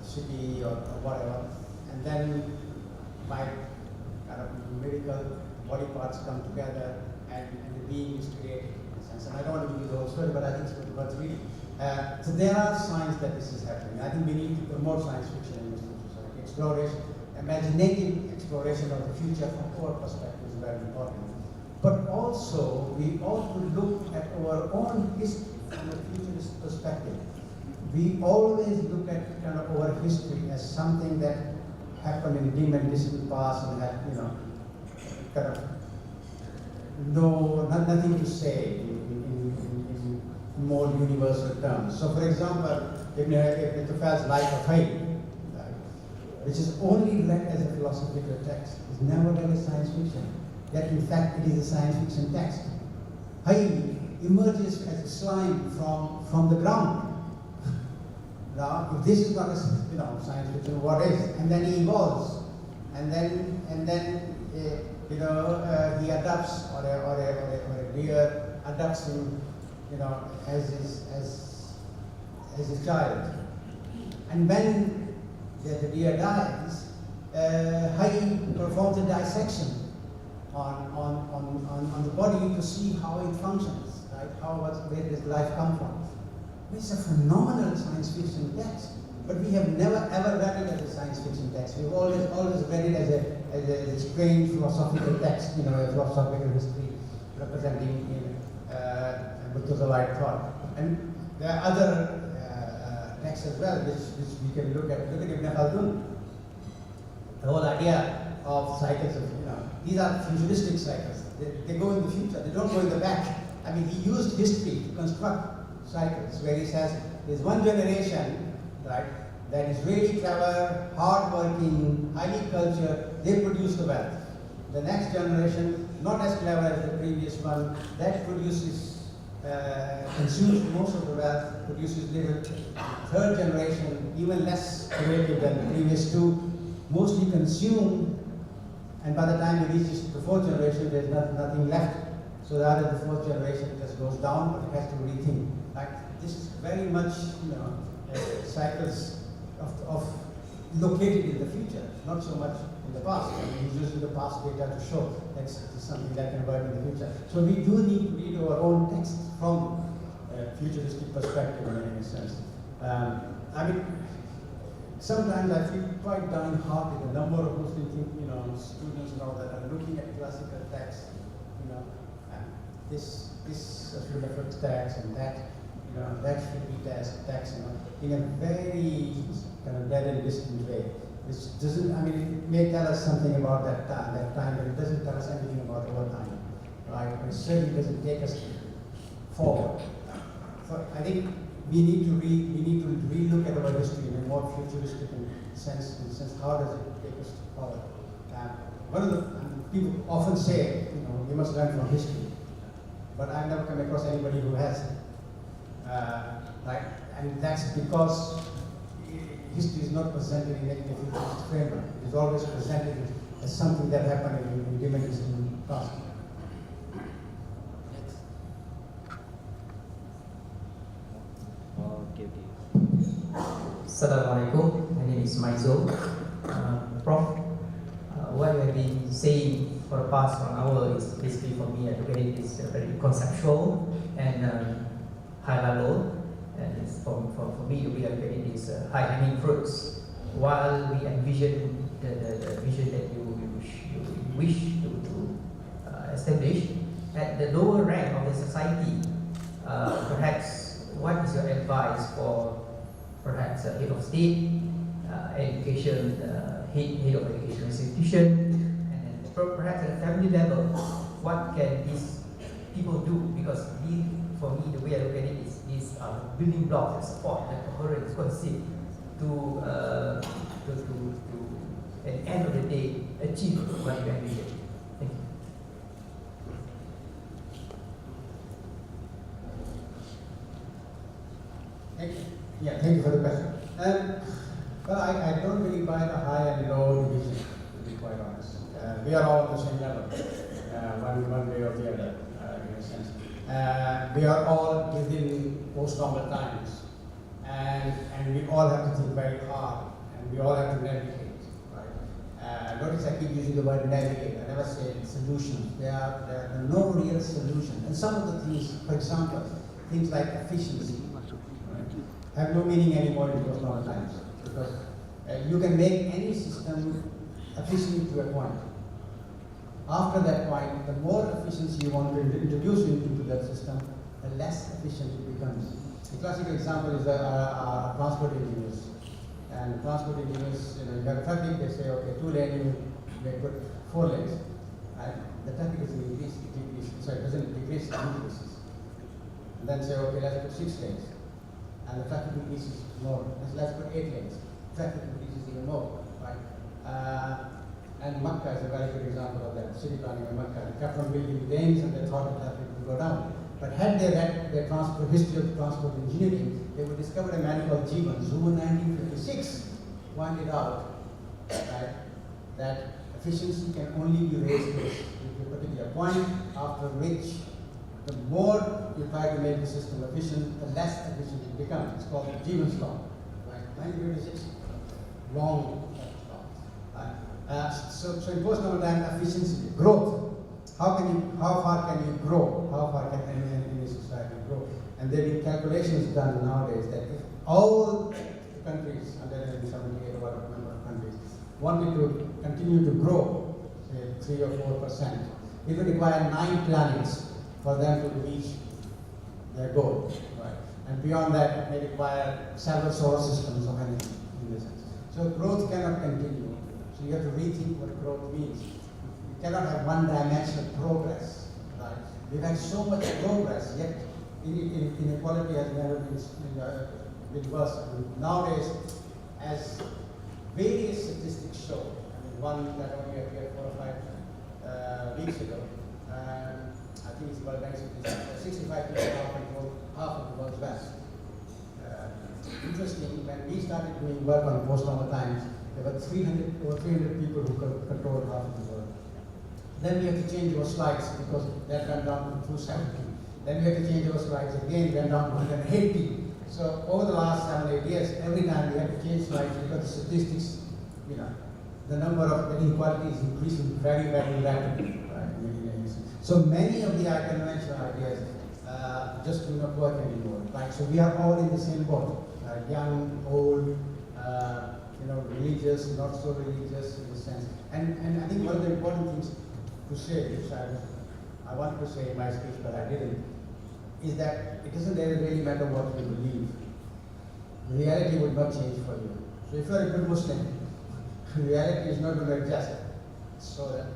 city or whatever, and then by kind of miracle, body parts come together and the being is created in a sense. And I don't want to give you the whole story, but I think it's worth reading. So there are signs that this is happening. I think we need to promote science fiction in Muslim society. Exploration, imaginative exploration of the future from our perspective is very important. But also, we ought to look at our own history from a futurist perspective. We always look at kind of our history as something that happened in dim and distant past and had, kind of nothing to say in more universal terms. So, for example, Ibn Tufai's Life of Hay, which is only read as a philosophical text, is never read as science fiction. Yet, in fact, it is a science fiction text. Hay emerges as a slime from the ground. Now, if this is not a science fiction, what is? And then he evolves, and then he adopts, or a deer adopts him, as his child. And when the deer dies, Hay performs a dissection on the body to see how it functions, right? Where does life come from? It's a phenomenal science fiction text, but we have never ever read it as a science fiction text. We've always read it as a strange philosophical text, a philosophical history representing Murtazalite thought. And there are other texts as well, which we can look at. Look at Ibn Khaldun. The whole idea of cycles of, these are futuristic cycles. They go in the future, they don't go in the back. I mean, he used history to construct cycles where he says there's one generation, right, that is really clever, hardworking, highly cultured, they produce the wealth. The next generation, not as clever as the previous one, that produces, consumes most of the wealth, produces little. Third generation, even less creative than the previous two, mostly consume, and by the time it reaches the fourth generation, there's nothing left. So rather the fourth generation just goes down, but it has to rethink. Like, this is very much, cycles of located in the future, not so much in the past. I mean, he's using the past data to show that's something that can work in the future. So we do need to read our own text from a futuristic perspective in a sense. I mean, sometimes I feel quite downhearted. The number of Muslim students now that are looking at classical texts, and this should affect text and that, that should be text, in a very kind of dead and distant way. Which doesn't, I mean, it may tell us something about that time, but it doesn't tell us anything about our time, right? It certainly doesn't take us forward. So I think we need to relook at our history in a more futuristic sense. How does it take us forward? One of the people often say, you must learn from history, but I've never come across anybody who has. Right? And that's because history is not presented in a futuristic framework. It is always presented as something that happened in the distant past. Assalamualaikum, my name is Maizul. Prof, what you have been saying for the past 1 hour is basically, for me, I look at it is very conceptual and high level. And it's for me, the way I look at it is high hanging fruits. While we envision the vision that you wish to establish at the lower rank of the society, perhaps what is your advice for perhaps a head of state, education, head of education institution, and then perhaps at a family level, what can these people do? Because for me, the way I look at it is these are building blocks that support the coherent conceit to at the end of the day achieve what you envision. Thank you. Thank you. Yeah, thank you for the question. Well, I don't really buy the high and low division, to be quite honest. We are all on the same level, one way or the other, in a sense. We are all within post-normal times, and we all have to think very hard, and we all have to navigate, right? Notice I keep using the word navigate. I never say solutions. There are no real solutions. And some of the things, for example, things like efficiency, have no meaning anymore in post-normal times, because you can make any system efficient to a point. After that point, the more efficiency you want to introduce into that system, the less efficient it becomes. A classical example is transport engineers. And transport engineers, you have traffic, they say, okay, 2 lanes, you may put 4 lanes. And the traffic is decreasing, so it doesn't decrease, it increases. And then say, okay, let's put 6 lanes. And the traffic increases more. Let's put 8 lanes. Traffic increases even more, right? And Makkah is a very good example of that. City planning in Makkah. They kept on building lanes and they thought the traffic would go down. But had they read their history of transport engineering, they would discover a man called Jeevans, who in 1956 pointed out, right, that efficiency can only be raised to a particular point, after which the more you try to make the system efficient, the less efficient it becomes. It's called the Jeevans law. Right? 1956, long law. So in post-normal time, efficiency, growth. How far can you grow? How far can any society grow? And there have been calculations done nowadays that if all the countries, and there have been 78 or whatever number of countries, wanted to continue to grow, say 3 or 4%, it would require 9 planets for them to reach their goal. Right? And beyond that, it may require several solar systems of energy in this sense. So growth cannot continue. So you have to rethink what growth means. You cannot have one-dimensional progress, right? We've had so much progress, yet inequality has never been worse. I mean, nowadays, as various statistics show, I mean, one that only appeared 4 or 5 weeks ago, I think it's about 65 people now control half of the world's wealth. Interesting, when we started doing work on post-normal times, there were over 300 people who controlled half of the world. Then we had to change our slides because that went down to 270. Then we had to change our slides again, went down to 180. So over the last 7-8 years, every time we had to change slides because the statistics, the number of inequality is increasing very, very rapidly. Right? So many of the conventional ideas just do not work anymore. Right? So we are all in the same boat. Young, old, religious, not so religious in a sense. And I think one of the important things to say, which I wanted to say in my speech but I didn't, is that it doesn't really matter what you believe. The reality would not change for you. So if you're a good Muslim, reality is not going to adjust so that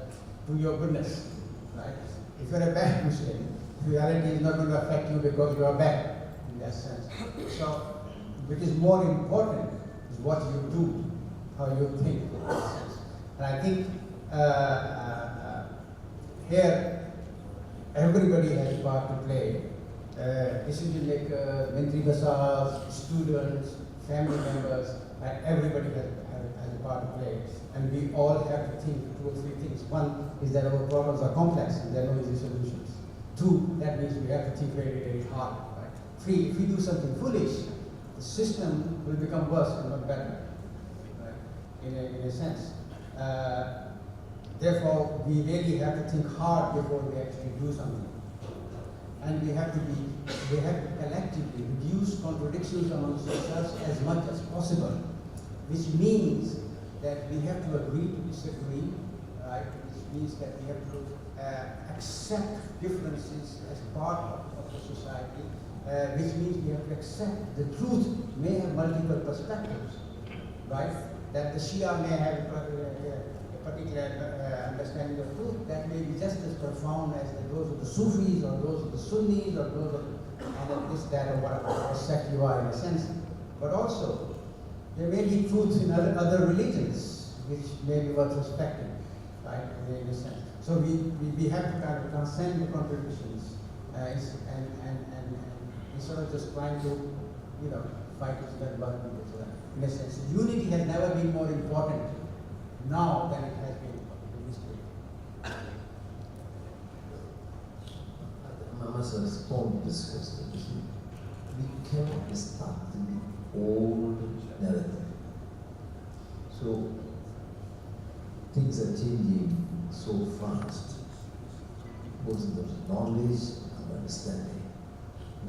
to your goodness, right? If you're a bad Muslim, reality is not going to affect you because you are bad in that sense. So, which is more important is what you do, how you think in that sense. And I think here everybody has a part to play. Decision makers, Mentri Basars, students, family members, everybody has a part to play. And we all have to think 2 or 3 things. One is that our problems are complex and there are no easy solutions. 2, that means we have to think very, very hard. Right? 3, if we do something foolish, the system will become worse and not better, right? In a sense. Therefore, we really have to think hard before we actually do something. And we have to collectively reduce contradictions amongst ourselves as much as possible, which means that we have to agree to disagree, right? Which means that we have to accept differences as part of the society, which means we have to accept the truth may have multiple perspectives, right? That the Shia may have a particular understanding of truth that may be just as profound as those of the Sufis or those of the Sunnis or those of this, that, or whatever sect you are in a sense. But also, there may be truths in other religions which may be worth respecting, right, in a sense. So we have to kind of transcend the contradictions and instead of just trying to, fight with that blood people. In a sense, unity has never been more important now than it has been in history. I must respond to this question. We cannot start the old narrative. So things are changing so fast, both in terms of knowledge and understanding.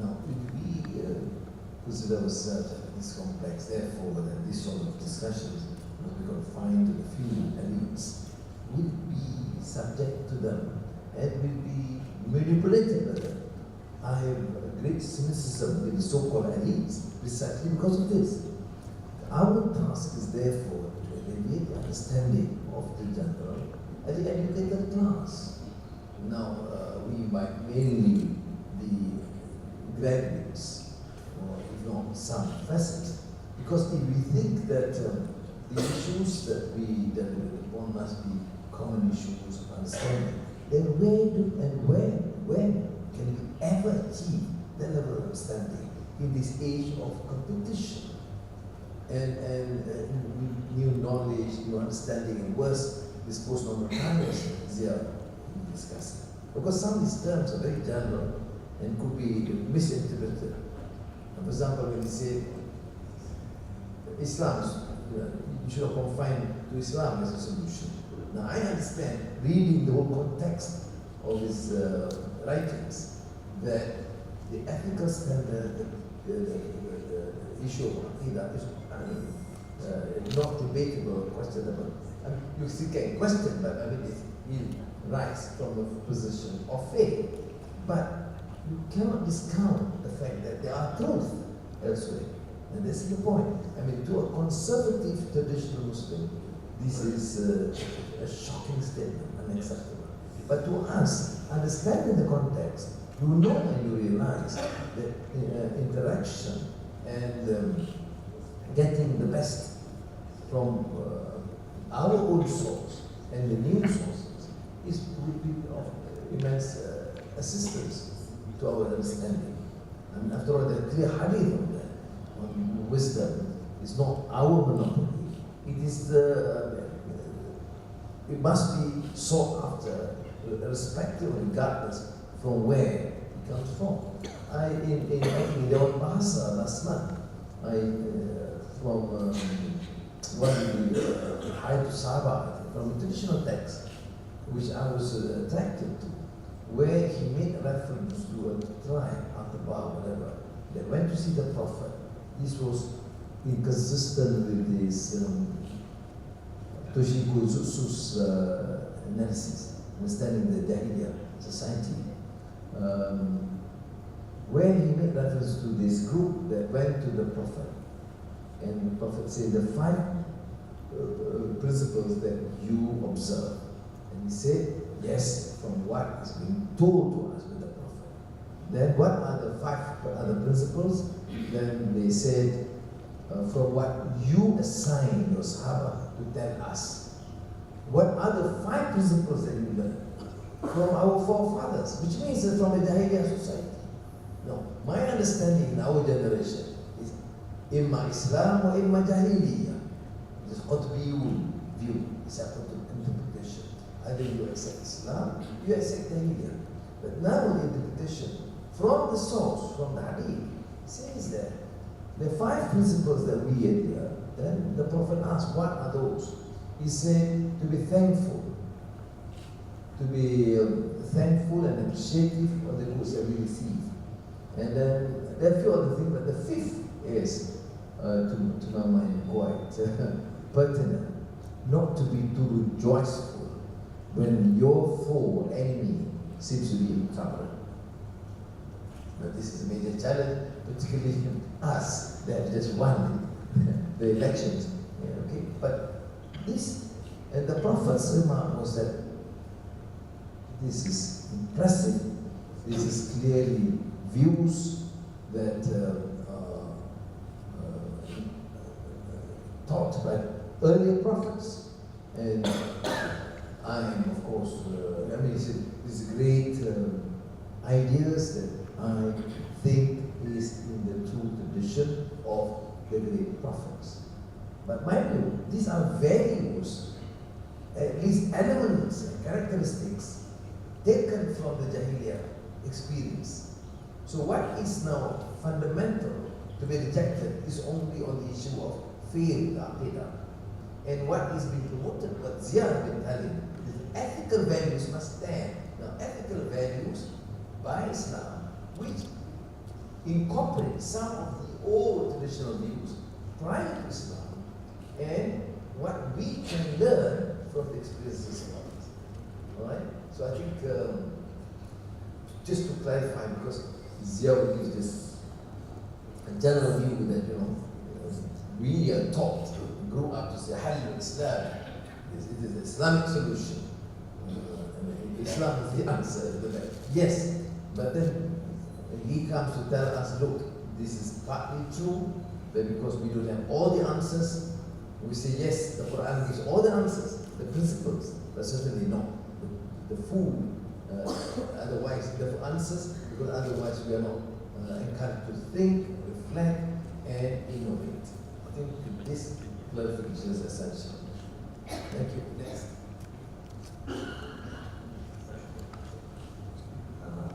Now, if we consider ourselves this complex, therefore, that this sort of discussions must be confined to the few elites, will be subject to them and will be manipulated by them. I have a great cynicism with the so-called elites precisely because of this. Our task is therefore to elevate the understanding of the general and the educated class. Now, we invite mainly the graduates, or if not some facets, because if we think that the issues that we deal with must be common issues of understanding, then when can we ever achieve that level of understanding in this age of competition and new knowledge, new understanding, and worse, this post-normal times they are discussing? Because some of these terms are very general and could be misinterpreted. For example, when you say Islam is, you should have confined to Islam as a solution. Now I understand, reading the whole context of his writings, that the ethical standard, the issue of Aqidah is not debatable, questionable. I mean, you still can question, but it rise from a position of faith. But you cannot discount the fact that there are truths elsewhere. And this is the point. I mean, to a conservative traditional Muslim, this is a shocking statement, unacceptable. But to us, understanding the context, you know and you realize that interaction and getting the best from our own source and the new sources would be of immense assistance to our understanding. And after all, the clear hadith on wisdom is not our monopoly. It is it must be sought after, irrespective, regardless from where it comes from. In Ilmuan Bahasa last month, from one of the Hayat Sahaba, from a traditional text, which I was attracted to, where he made reference to a tribe, Aqaba, whatever, that went to see the Prophet. This was inconsistent with his Toshiko Jutsu's analysis, understanding the Jahiliyyah society, where he made reference to this group that went to the Prophet. And the Prophet said the 5 principles that you observe. And he said, yes, from what is being told to us with the Prophet. Then what are the 5 other principles? Then they said, from what you assign your Sahaba to tell us. What are the 5 principles that you learn? From our forefathers, which means that from a Jahiliyyah society. No, my understanding in our generation is imma Islam or imma Jahiliyyah. This is Qutbiyun view, it's a interpretation. Either you accept Islam, you accept Jahiliyyah. But now the interpretation from the source, from the Hadith, says that the 5 principles that we adhere. Then the Prophet asked, what are those? He said, to be thankful. To be thankful and appreciative of the goods that we receive. And then there are a few other things, but the 5th is, to my mind, quite pertinent. Not to be too joyful when your foe or enemy seems to be in trouble. But this is a major challenge, particularly us that just won the elections. Yeah, okay? But this, and the Prophet's remark was that this is impressive, this is clearly views that taught by earlier prophets, and I am, of course, these great ideas that I think is in the true tradition of the great prophets. But mind you, these are values, at least elements and characteristics taken from the Jahiliyyah experience. So what is now fundamental to be rejected is only on the issue of faith, aqidah. And what is being promoted, what Zia has been telling, is ethical values must stand. Now, ethical values by Islam, which incorporate some of the old traditional views prior to Islam, and what we can learn from the experiences of others. All right? So I think, just to clarify, because Zia will give this a general view that, we are taught, grew up to say, Halil Islam, it is the Islamic solution. Islam is the answer. Yes, but then he comes to tell us, look, this is partly true, but because we don't have all the answers, we say, yes, the Quran gives all the answers, the principles, but certainly not the food. Otherwise, the answers, because otherwise we are not encouraged to think, reflect, and innovate. I think this clarification is essential. Thank you. Next.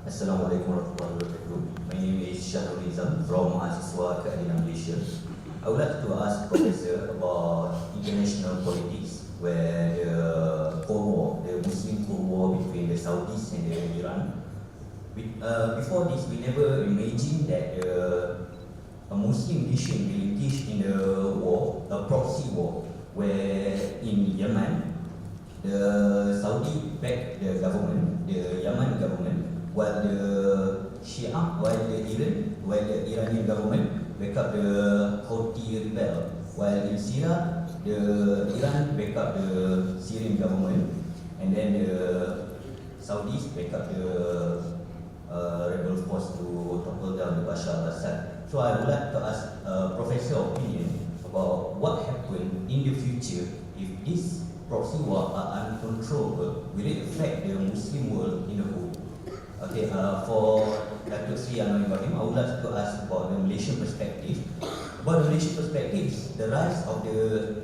Assalamualaikum warahmatullahi wabarakatuh. My name is Syahrul Nizam from Mahasiswa Keadilan Malaysia. I would like to ask Professor about international politics, where the Cold War, the Muslim Cold War between the Saudis and the Iran. Before this, we never imagined that a Muslim nation will engage in a war, a proxy war, where in Yemen, the Saudi backed the government, the Yemen government, while the Shia, while the Iranian government back up the Houthi rebel, while in Syria, the Iran back up the Syrian government, and then the Saudis back up the rebel force to topple down the Bashar al-Assad. So I would like to ask Professor opinion about what happened in the future if this proxy war are uncontrollable. Will it affect the Muslim world in the whole? Okay, for Dr. Sri Anwar Ibrahim, I would like to ask about the Malaysian perspective. About the Malaysian perspective, the rise of the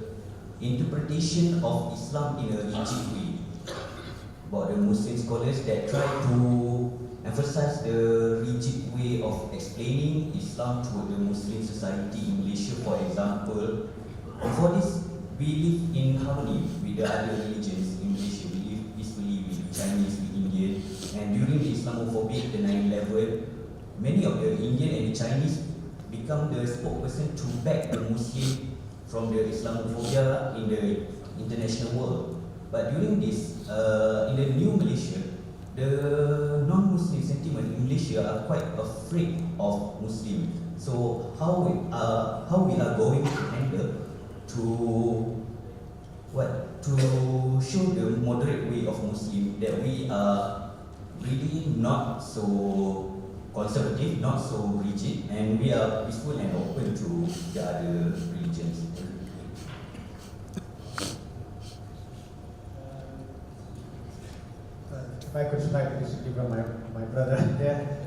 interpretation of Islam in a rigid way. About the Muslim scholars that try to emphasize the rigid way of explaining Islam to the Muslim society in Malaysia, for example. Before this, we live in harmony with the other religions in Malaysia. We live peacefully with Chinese, with Indian, and during the Islamophobia, the 9/11, many of the Indian and the Chinese become the spokesperson to back the Muslim from the Islamophobia in the international world. But during this, in the new Malaysia, the non-Muslim sentiment in Malaysia are quite afraid of Muslim. So how we are going to handle to show the moderate way of Muslim that we are really not so conservative, not so rigid, and we are peaceful and open to the other religions. If I could try to disagree from my brother there.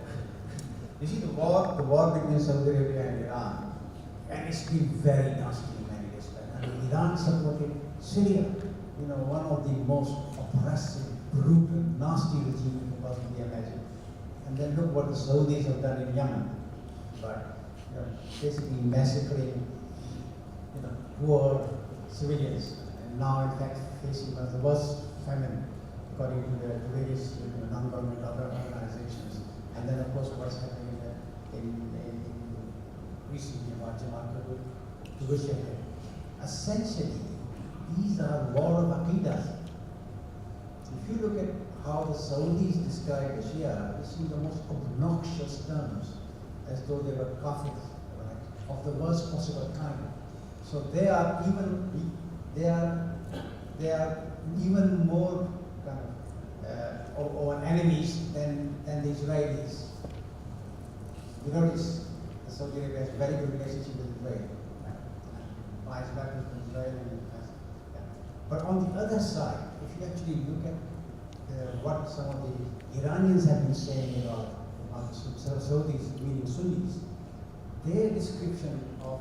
You see the war between Saudi Arabia and Iran, and it's been very nasty in many respects. I mean, Iran supported Syria, one of the most oppressive, brutal, nasty regime you can possibly imagine. And then look what the Saudis have done in Yemen, but basically massacring, poor civilians, and now in fact facing one of the worst famine, according to the various non-government organizations. And then of course what's happening in recently about Jamal Khashoggi. Essentially, these are war of Aqidah. If you look at how the Saudis describe the Shia, you see the most obnoxious terms, as though they were kafirs, right, of the worst possible kind. So they are even more kind of or enemies than the Israelis. You notice the Saudi Arabia has a very good relationship with Israel. Buys weapons from Israel and But on the other side, if you actually look at what some of the Iranians have been saying about the Saudis, meaning Sunnis, their description of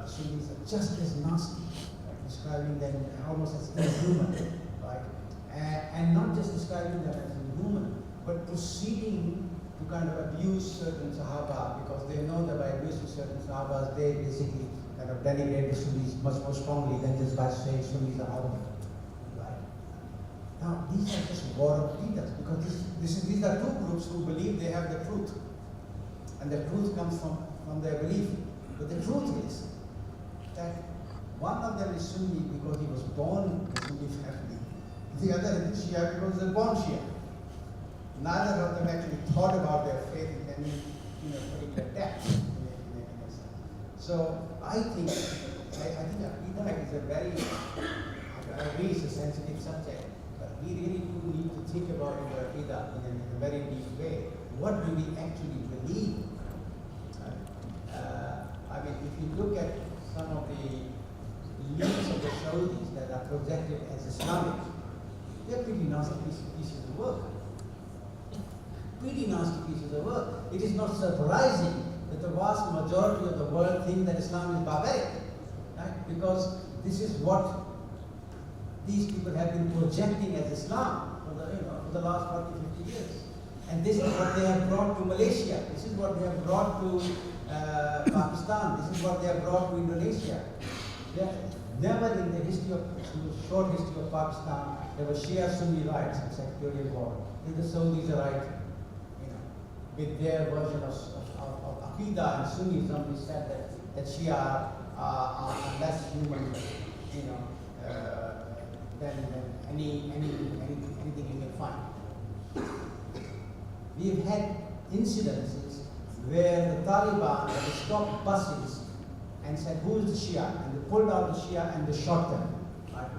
Sunnis are just as nasty, right? Describing them almost as inhuman, right? And not just describing them as inhuman, but proceeding to kind of abuse certain Sahaba, because they know that by abusing certain Sahabas, they basically kind of denigrate the Sunnis much more strongly than just by saying Sunnis are out. Right? Now, these are just war of leaders, because these are two groups who believe they have the truth. And the truth comes from their belief. But the truth is that one of them is Sunni because he was born in a Sunni family. The other is Shia because he was born Shia. Neither of them actually thought about their faith in any particular depth. So I think Aqidah is a very, I agree it's a sensitive subject, but we really do need to think about Aqidah in a very deep way. What do we actually believe? I mean, if you look at some of the leaders of the Saudis that are projected as Islamic, they're pretty nasty pieces of work. Pretty nasty pieces of work. It is not surprising that the vast majority of the world think that Islam is barbaric, right? Because this is what these people have been projecting as Islam for the last 40, 50 years. And this is what they have brought to Malaysia. This is what they have brought to Pakistan. This is what they have brought to Indonesia. Never in the short history of Pakistan, there was Shia-Sunni riots in sectarian war. The Saudis are right, with their version of Aqidah and Sunnism, we said that Shia are less human, than anything you can find. We've had incidences where the Taliban have stopped buses and said, who is the Shia? And they pulled out the Shia and they shot them. Right?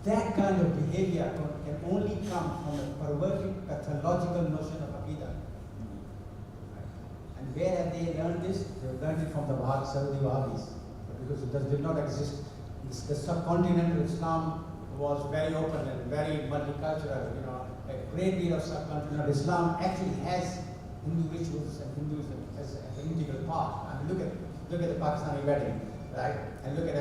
That kind of behavior can only come from a perverted, pathological notion of Aqidah. Right? And where have they learned this? They've learned it from the Saudi Wahhabis, because it did not exist. The subcontinental Islam was very open and very multicultural. You know, a great deal of subcontinental Islam actually has Hindu rituals and Hinduism as an integral part. I mean, look at the Pakistani wedding, right? And look at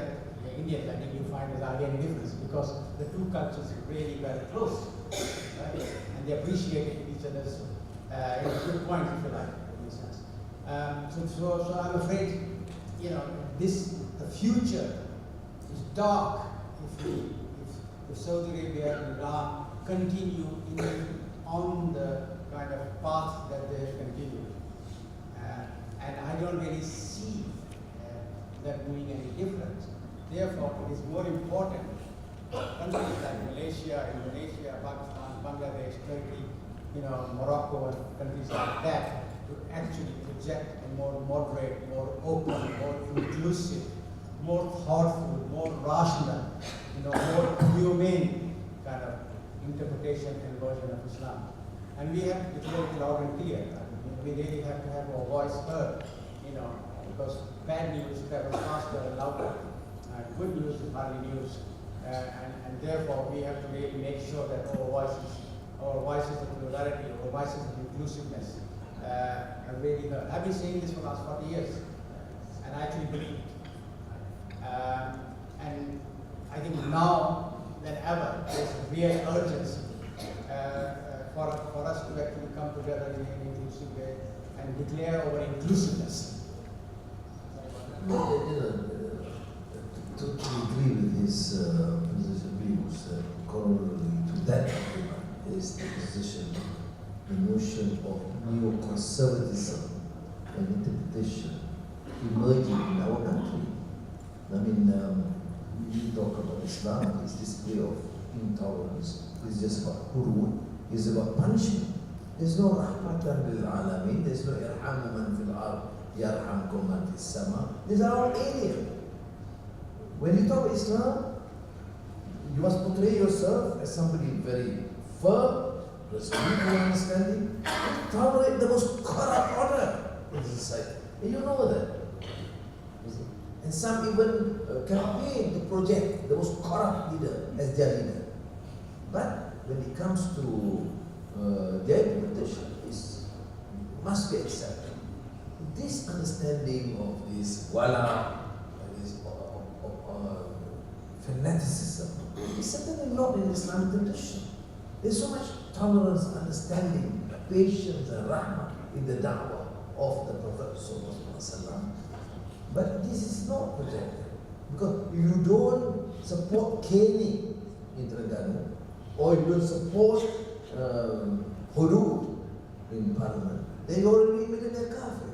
the Indian wedding. You find there's hardly any difference because the two cultures are really very close, right? And they appreciate each other's good points, if you like, in a sense. So I'm afraid, you know, the future is dark if Saudi Arabia and Iran continue on the kind of path that they continue. And I don't really see that doing any difference. Therefore, it is more important for countries like Malaysia, Indonesia, Pakistan, Bangladesh, Turkey, you know, Morocco, and countries like that to actually project a more moderate, more open, more inclusive, more thoughtful, more rational, you know, more humane kind of interpretation and version of Islam. And we have to declare it loud and clear. We really have to have our voice heard, you know, because bad news travels faster and louder. Good news is hardly news. And therefore, we have to really make sure that our voices of plurality, our voices of inclusiveness are really heard. I've been saying this for the last 40 years, and I actually believe it. And I think now than ever, there's a real urgency for us to actually come together in an inclusive way and declare our inclusiveness. To agree with his position views, corollary to that argument is the position, the notion of neoconservatism and interpretation emerging in our country. I mean, we talk about Islam, it's display of intolerance, it's just about hurud, it's about punishment. There's no rahmatan lil alamin, there's no irhamu man fil ard, yarhamkum man fis sama. These are all alien. When you talk Islam, you must portray yourself as somebody very firm, responsible, understanding, tolerate the most corrupt order in society. And you know that. And some even campaign to project the most corrupt leader as their leader. But when it comes to their implementation, it must be accepted. This understanding of this wala, this fanaticism, is certainly not in the Islamic tradition. There's so much tolerance, understanding, patience, and rahmah in the da'wah of the Prophet ﷺ. But this is not projected. Because if you don't support caning in Terengganu, or you don't support hudud in Parliament, then you already admitted a kafir.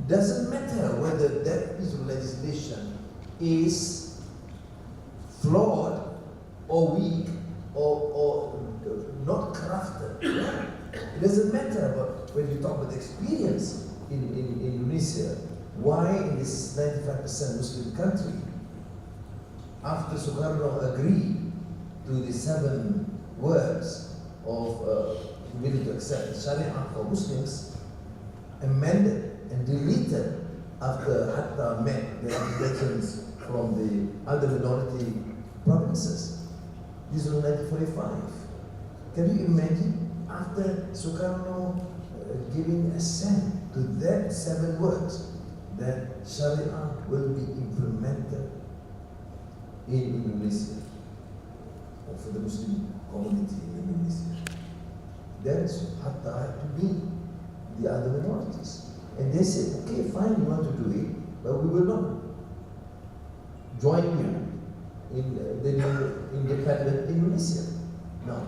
Doesn't matter whether that piece of legislation is flawed or weak or not crafted. It doesn't matter, but when you talk about the experience in Indonesia, why in this 95% Muslim country, after Sukarno agreed to the 7 words of willing to accept Sharia for Muslims, amended and deleted after Hatta met the applications from the other minority provinces. This was 1945. Can you imagine after Sukarno giving assent to that 7 words that Sharia will be implemented in Indonesia or for the Muslim community in Indonesia? That's Hatta had to meet the other minorities. And they said, okay, fine, you want to do it, but we will not join you in the new independent Indonesia. No.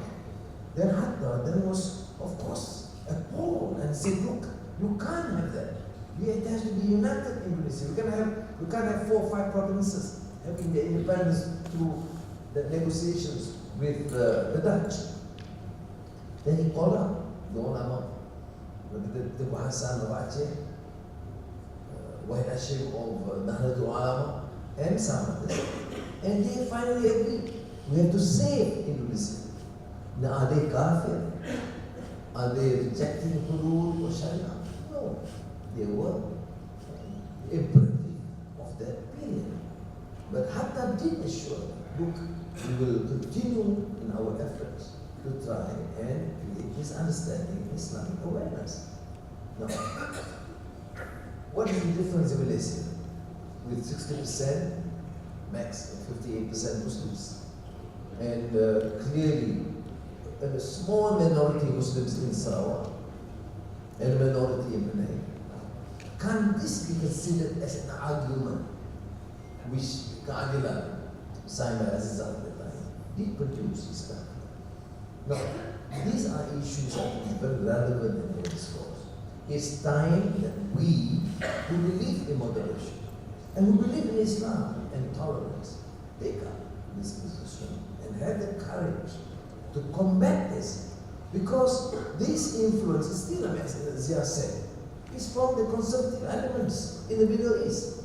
Then Hatta then was, of course, appalled and said, look, you can't have that. It has to be united Indonesia. We can't have 4 or 5 provinces having the independence through the negotiations with the Dutch. Then he called up the ulama, the Bahasan of Aceh, White Hashim of Nahdlatul Ulama, and some others. And they finally agreed. We have to save Indonesia. Now, are they kafir? Are they rejecting Hudud or Sharia? No. They were imperative of that period. But Hattab did assure them, look, we will continue in our efforts to try and create this understanding, Islamic awareness. Now, what is the difference in Malaysia? With 60% max and 58% Muslims. And clearly, a small minority Muslims in Sarawak and a minority in Penang. Can this be considered as an argument which Keadilan, signed by Aziz at the time, did produce Islam? Now, these are issues that are very relevant in our discourse. It's time that we who believe in moderation and who believe in Islam and tolerance take up this position and have the courage to combat this, because this influence is still, as Zia said, is from the conservative elements in the Middle East.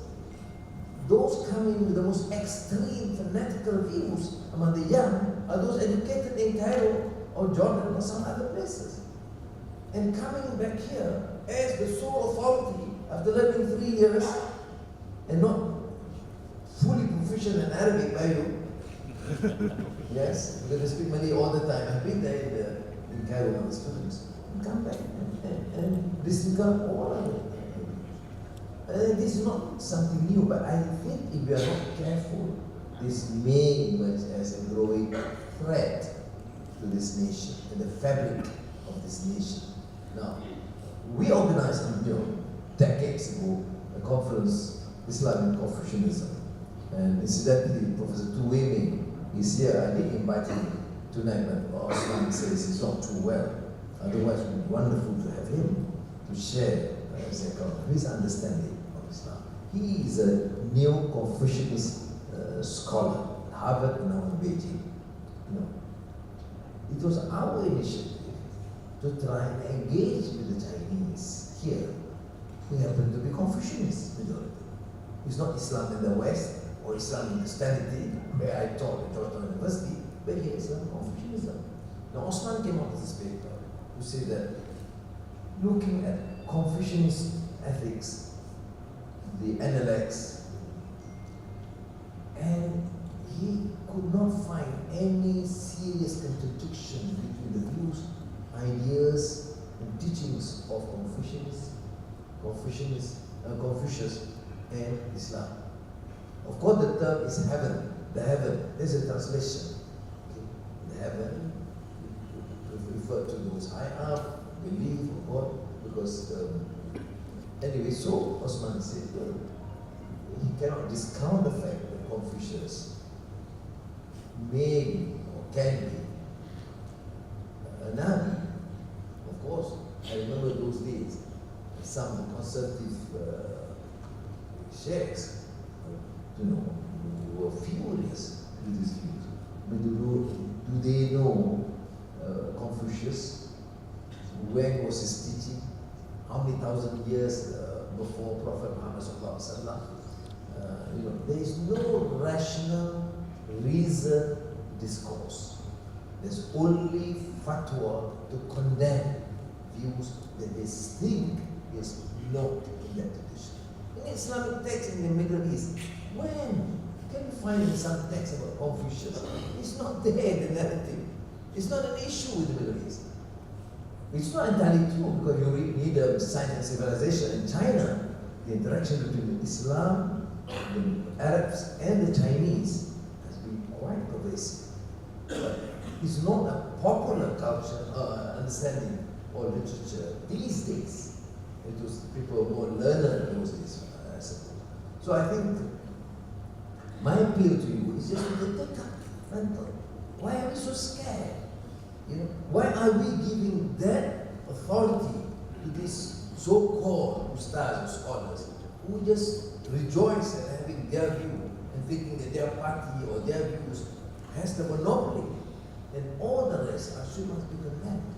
Those coming with the most extreme fanatical views among the young are those educated in Cairo or Jordan or some other places. And coming back here as the sole authority after learning 3 years and not fully proficient in Arabic by you. Yes, because they speak Malay all the time. I've been there in Cairo with the students. And come back and disregard all of it. This is not something new, but I think if we are not careful, this may emerge as a growing threat to this nation and the fabric of this nation. Now, we organized decades ago a conference, Islamic Confucianism. And incidentally, Professor Tuwemi is here. I did invite him tonight, but Osman says he's not too well. Otherwise, it would be wonderful to have him to share his understanding of Islam. He is a neo-Confucianist scholar at Harvard and now in Beijing. It was our initiative to try and engage with the Chinese here, who happen to be Confucianist majority. It's not Islam in the West or Islam in Christianity, where I taught at Georgetown University, but here Islam Confucianism. Now Osman came out with this paper to say that looking at Confucianist ethics, the Analects, and he could not find any serious contradiction between the views, ideas, and teachings of Confucius and Islam. Of course, the term is heaven. The heaven is a translation. Okay? The heaven refer to those high up, belief of God, because anyway, so Osman said he cannot discount the fact that Confucius may be or can be a Nabi. Of course, I remember those days, some conservative sheikhs, were furious with these views. But do they know Confucius? When was his teaching? How many thousand years before Prophet Muhammad sallallahu alaihi wasallam? There is no rational reason discourse. There's only fatwa to condemn views that they think is not in that tradition. In Islamic texts in the Middle East, when can you find some text about Confucius? It's not there in the narrative. It's not an issue with the Middle East. It's not entirely true, because you read Science and Civilization in China, the interaction between Islam, the Arabs, and the Chinese has been quite pervasive. But it's not a popular culture, understanding or literature these days. It was people more learned in those days, I suppose. So I think my appeal to you is just to take up mental. Why are we so scared? Why are we giving that authority to these so-called ustads or scholars who just rejoice in having their view and thinking that their party or their views has the monopoly, and all the rest actually must be condemned?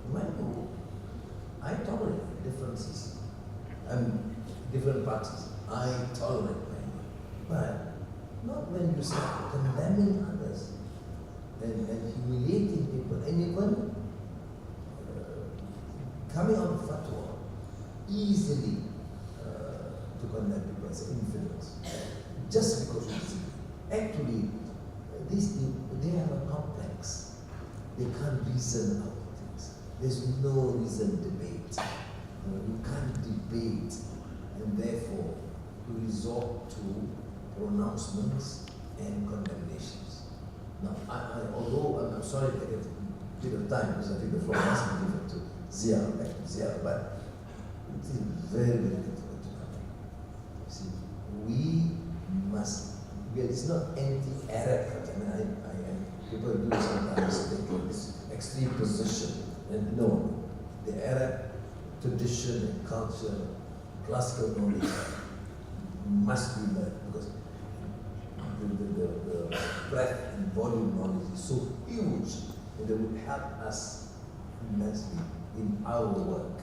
In my view, I tolerate differences. I'm different parties. I tolerate many, but not when you start condemning others and humiliating people, and even coming out of fatwa easily to condemn people as infidels, just because we disagree. Actually, these people, they have a complex. They can't reason out things. There's no reason to debate. You can't debate, and therefore you resort to pronouncements and condemnations. Now, although I'm sorry to take a bit of time because I think the floor has to be given to Zia, back to Zia, but it is very, very difficult to comment. See, we must. It's not anti-Arab. I mean, people do sometimes take this extreme position, and no, the Arab tradition and culture, classical knowledge must be learned because the breadth and volume knowledge is so huge that it would help us immensely in our work,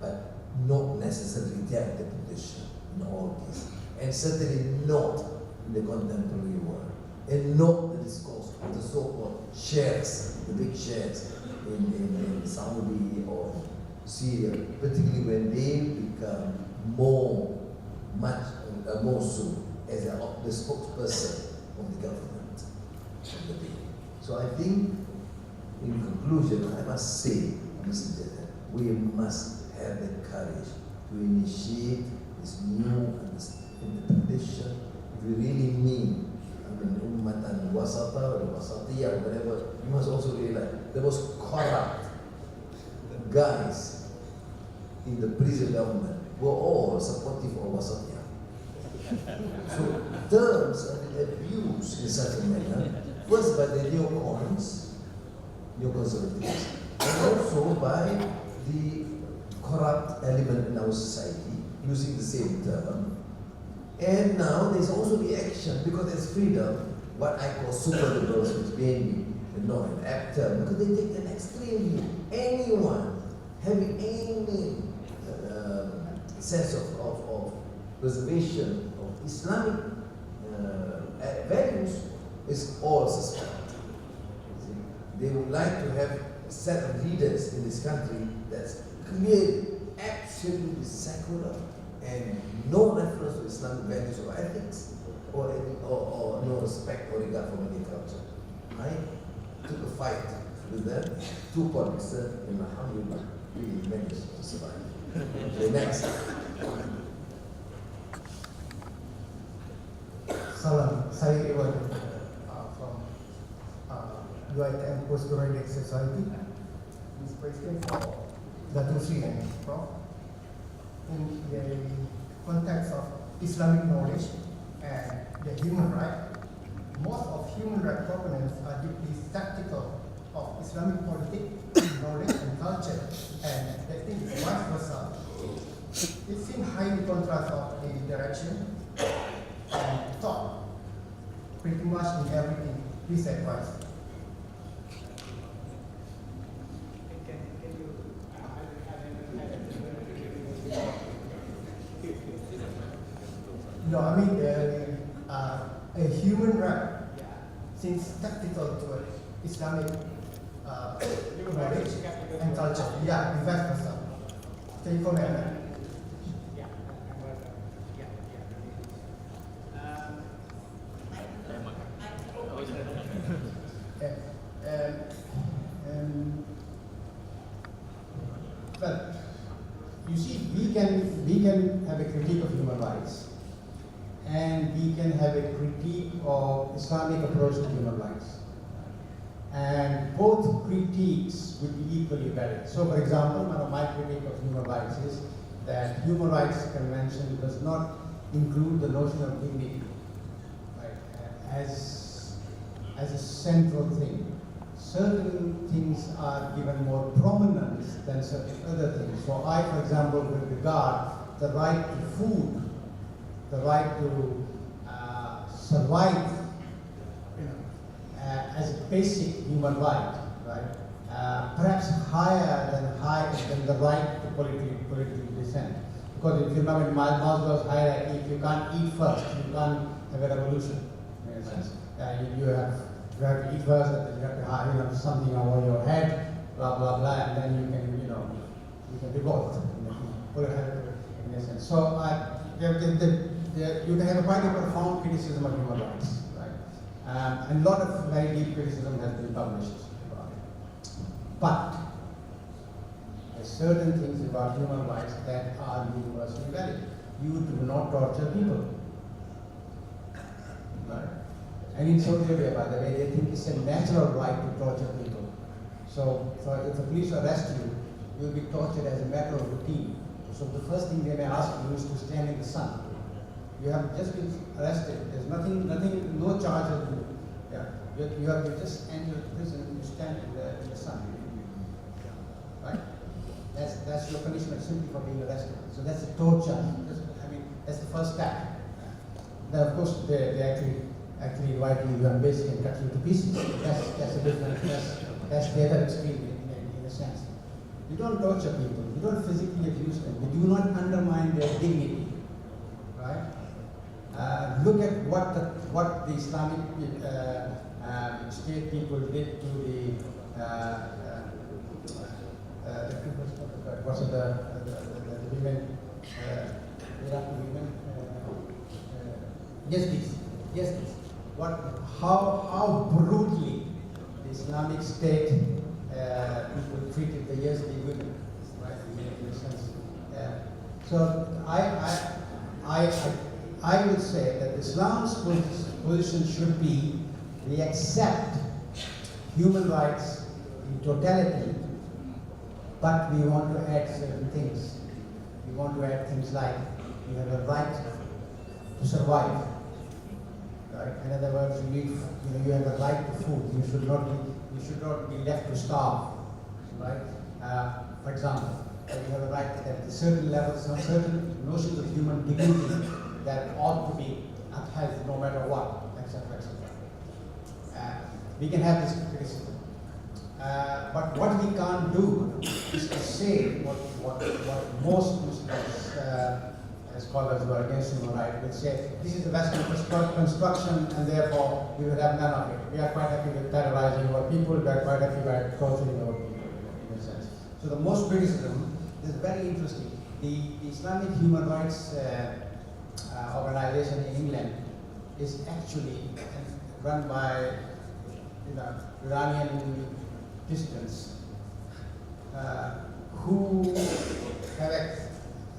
but not necessarily their interpretation in all this, and certainly not in the contemporary world, and not the discourse of the so-called sheikhs, the big sheikhs in Saudi or Syria, particularly when they become more so as the spokesperson of the government of the day. So I think, in conclusion, I must say, that we must have the courage to initiate this new interpretation. If we really mean, ummatan wasata or wasatiyah or whatever, you must also realize the most corrupt guys in the previous government were all supportive of wasatiyah. So terms are abused in such a manner, first by the neoconservatives, and also by the corrupt element in our society using the same term. And now there's also reaction because there's freedom, what I call super liberals, which may be an apt term, because they take an extreme view. Anyone having any sense of preservation of Islamic values is all suspect. They would like to have a set of leaders in this country that's clearly, absolutely secular, and no reference to Islamic values or ethics, or no respect or regard for any culture. I took a fight with them, 2 points, and alhamdulillah, we managed to survive. Okay, next. Salam, saya Ilmuan from UiTM Postgraduate Society. This question for Dato' Sri and Prof. In the context of Islamic knowledge and the human right, most of human rights proponents are deeply skeptical of Islamic politics, knowledge and culture, and they think it's vice versa. It seems highly contrast of the direction and thought pretty much in everything. Please advise. No, I mean a human right seems skeptical toward Islamic knowledge and culture. Yeah, in fact, versa. Can you comment on that? Well, you see, we can have a critique of human rights, and we can have a critique of Islamic approach to human rights. And both critiques would be equally valid. So, for example, one of my critique of human rights is that Human Rights Convention does not include the notion of dignity, right, as a central thing. Certain things are given more prominence than certain other things. So I, for example, would regard the right to food, the right to survive, as a basic human right, perhaps higher than the right to political dissent. course, if you remember in Maslow's hierarchy, if you can't eat first, you can't have a revolution. In a sense, you have to eat first, and then you have to have something over your head, blah blah blah, and then you can revolt. In a sense. So you can have a quite a profound criticism of human rights, right? And a lot of very deep criticism has been published about it. But there's certain things about human rights that are universally valid. You do not torture people, right? And in Saudi Arabia, by the way, they think it's a natural right to torture people. So if the police arrest you, you'll be tortured as a matter of routine. So the first thing they may ask you is to stand in the sun. You have just been arrested. There's nothing, no charges. Yeah, you have to just enter prison. You stand in the sun, right? That's your punishment simply for being arrested. So that's a torture. That's the first step. Then of course they actually invite you to basic and cut you to pieces. That's a different. That's their experience in a sense. You don't torture people. You don't physically abuse them. You do not undermine their dignity, right? Look at what the Islamic state people did to the women, Iraqi women, yes, how brutally the Islamic State people treated the Yazidi women, right? In a sense. So I would say that Islam's position should be we accept human rights in totality, but we want to add certain things. We want to add things like you have a right to survive. Right? In other words, you have a right to food. You should not be left to starve. Right? For example, you have a right at certain levels, certain notions of human dignity that ought to be upheld no matter what, etc., etc. We can have this criticism. But what we can't do is to say what most Muslims, scholars who are against human rights, would say, this is a Western construction and therefore we will have none of it. We are quite happy with terrorizing our people, we are quite happy with torturing our people, in a sense. So the most criticism is very interesting. The Islamic Human Rights organization in England is actually run by Iranian dissidents who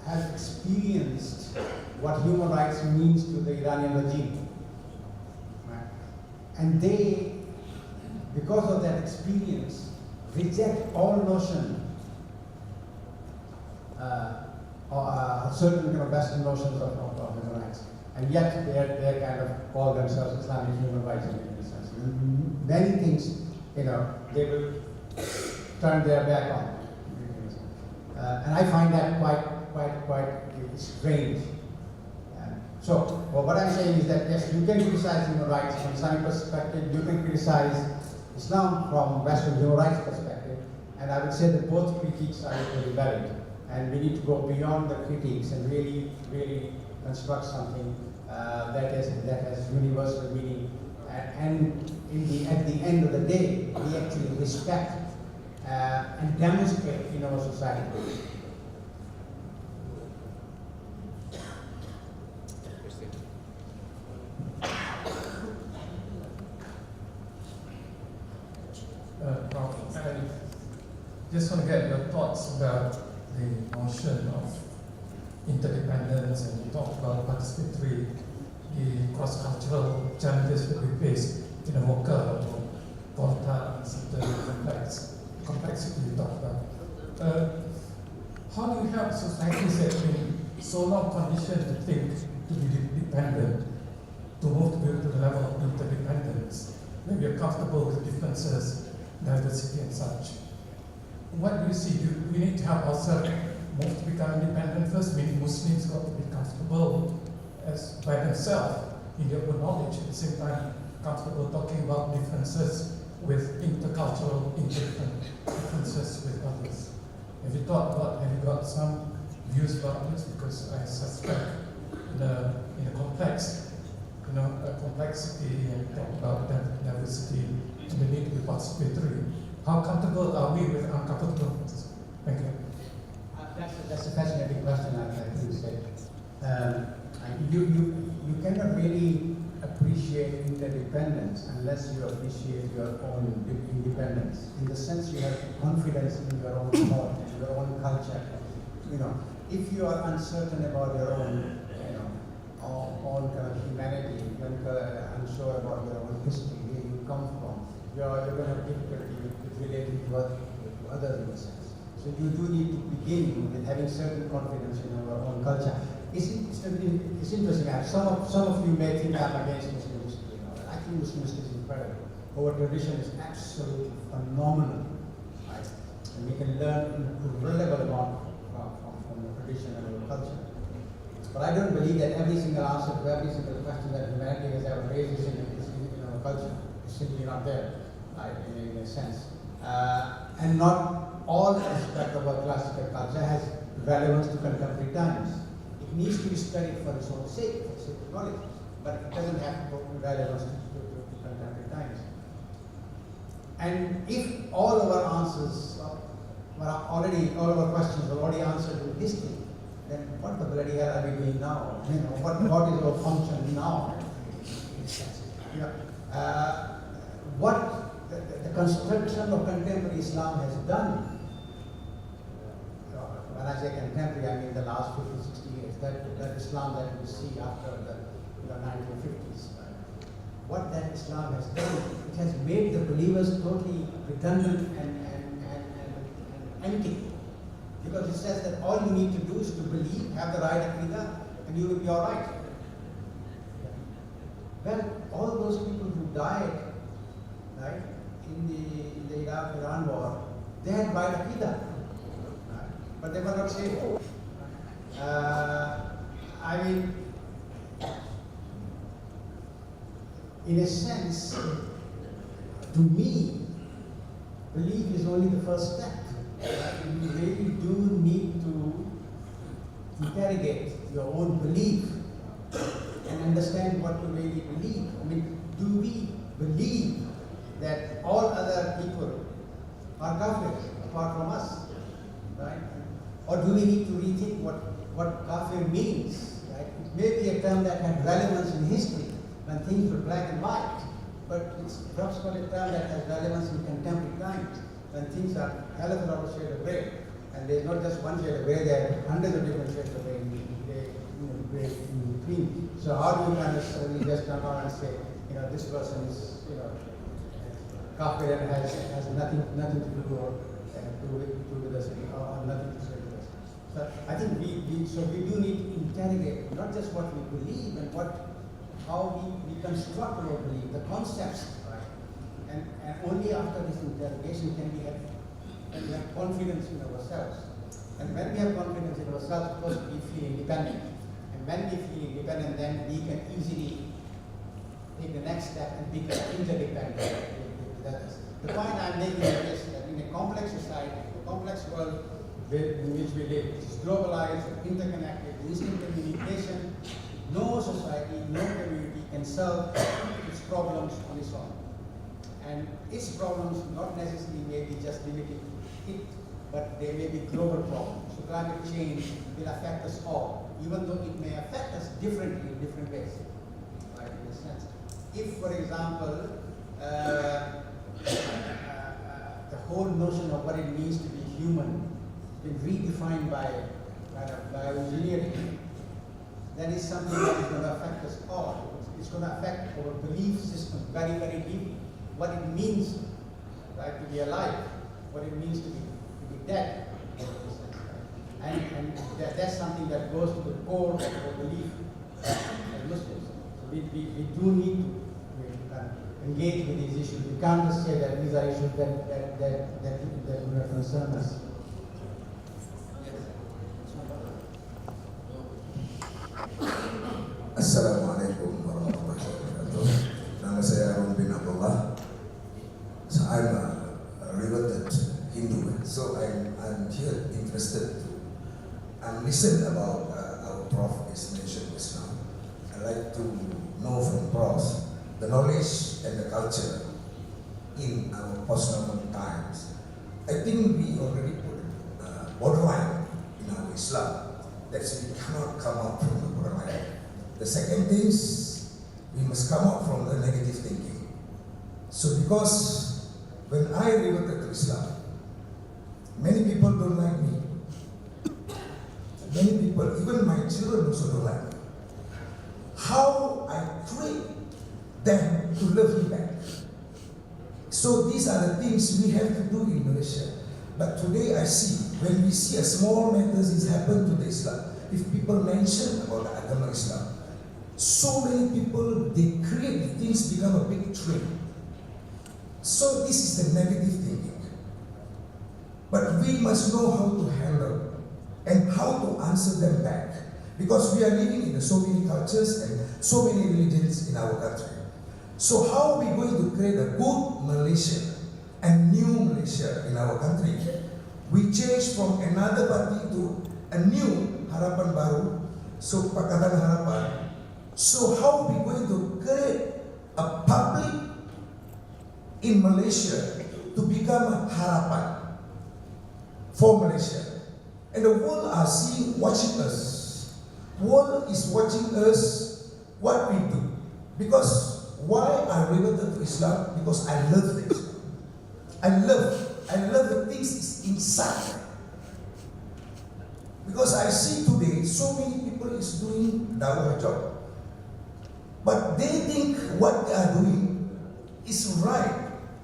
have experienced what human rights means to the Iranian regime. Right? And they, because of that experience, reject all notion or certain Western notions of human rights. And yet they kind of call themselves Islamic human rights in a sense. And many things, they will turn their back on. And I find that quite strange. So what I'm saying is that yes, you can criticize human rights from Islamic perspective, you can criticize Islam from Western human rights perspective, and I would say that both critiques are equally valid. And we need to go beyond the critiques and really construct something that has universal meaning. And at the end of the day, we actually respect and demonstrate in our society. I just want to get your thoughts about the notion of interdependence, and you talked about participatory, the cross-cultural challenges that we face in a more volatile and certain complexity you talked about. How do you help societies that have been so long conditioned to think to be dependent, to move to the level of interdependence, where we are comfortable with differences, diversity and such? What do you see? Do we need to help ourselves move to become independent first? Meaning Muslims got to be comfortable by themselves in their own knowledge, at the same time comfortable talking about differences with differences with others. Have you got some views about this, because I suspect in a complex, complexity and talk about diversity and the need to be participatory. How comfortable are we with uncomfortable? Thank you. That's a fascinating question, I think you said. You cannot really appreciate interdependence unless you appreciate your own independence. In the sense you have confidence in your own thought, in your own culture. If you are uncertain about your own, own kind of humanity, you're unsure about your own history, where you come from, you're going to have difficulty with relating to others in a sense. So you do need to begin with having certain confidence in your own culture. It's interesting. Some of you may think I'm against Muslim history. I think Muslim history is incredible. Our tradition is absolutely phenomenal, right? And we can learn an incredible amount from the tradition and our culture. But I don't believe that every single answer to every single question that humanity has ever raised is in our culture. It's simply not there, right, in a sense. And not all aspects of our classical culture has relevance to contemporary times. It needs to be studied for its own sake, for its own knowledge, but it doesn't have relevance to contemporary times. And if all of our answers all of our questions are already answered in history, then what the bloody hell are we doing now? What is our function now? What the construction of contemporary Islam has done. When I say contemporary, I mean the last 50, 60 years. That Islam that we see after the 1950s. What that Islam has done, it has made the believers totally redundant and empty. Because it says that all you need to do is to believe, have the right aqidah, and you will be alright. Well, all those people who died, right, in the Iraq-Iran war, they had right aqidah, but they were not saved. I mean, in a sense, to me, belief is only the first step. You really do need to interrogate your own belief and understand what you really believe. I mean, do we believe that all other people are kafirs apart from us, right? Or do we need to rethink what kafir means, right? It may be a term that had relevance in history when things were black and white, but it's perhaps not a term that has relevance in contemporary times when things are hell of a lot of shades of grey. And there's not just one shade of grey, there are hundreds of different shades of grey in between. So how do you kind of suddenly just come out and say, this person is, kafir and has nothing to do with us, or nothing to say with us. So I think we do need to interrogate not just what we believe and how we construct our belief, the concepts, right? And only after this interrogation can we have confidence in ourselves. And when we have confidence in ourselves, of course, we feel independent. And when we feel independent, then we can easily take the next step and become interdependent with others. The point I'm making is that in a complex society, a complex world in which we live, which is globalized, interconnected, instant communication, no society, no community can solve its problems on its own. And its problems not necessarily may be just limited to it, but they may be global problems. So climate change will affect us all, even though it may affect us differently in different ways, right, in a sense. If, for example, the whole notion of what it means to be human has been redefined by bioengineering, that is something that is going to affect us all. It's going to affect our belief system very, very deeply. What it means, right, to be alive, what it means to be dead, and that's something that goes to the core of our belief as Muslims. So we do need to engage with these issues. We can't just say that these are issues that will concern us. Assalamualaikum warahmatullahi wabarakatuh. Nama saya Arun bin Abdullah. So I'm a reverted Hindu, so I'm here interested to. I'm listened about our Prof is mentioned just now. I'd like to know from Prof the knowledge and the culture in our post-normal times. I think we already put borderline in our Islam. That's we cannot come out from the borderline. The second thing is we must come out from the negative thinking. So because when I reverted to Islam, many people don't like me. Many people, even my children also don't like me. How I treat them to love me back. So these are the things we have to do in Malaysia. But today I see, when we see a small matters is happen to the Islam, if people mention about the agama Islam, so many people, they create things become a big trend. So this is the negative thinking. But we must know how to handle and how to answer them back. Because we are living in so many cultures and so many religions in our country. So how are we going to create a good Malaysia and new Malaysia in our country? We change from another party to a new Harapan Baru, so Pakatan Harapan. So how are we going to create a public in Malaysia to become a harapan for Malaysia? And the world are watching us. World is watching us what we do. Because why I reverted to Islam? Because I love Islam. I love the things inside. Because I see today so many people is doing dawah job. But they think what they are doing is right.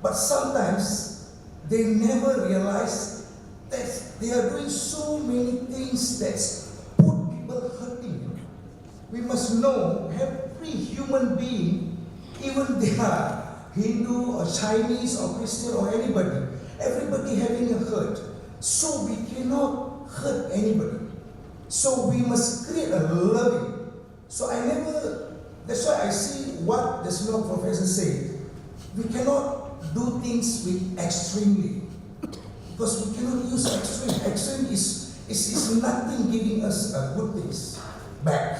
But sometimes they never realize that they are doing so many things that put people hurting. We must know every human being, even they are Hindu or Chinese or Christian or anybody, everybody having a hurt. So we cannot hurt anybody. So we must create a loving. So that's why I see what the Snow Professor said. We cannot do things with extremely. Because we cannot use extreme. Extreme is nothing giving us good things back.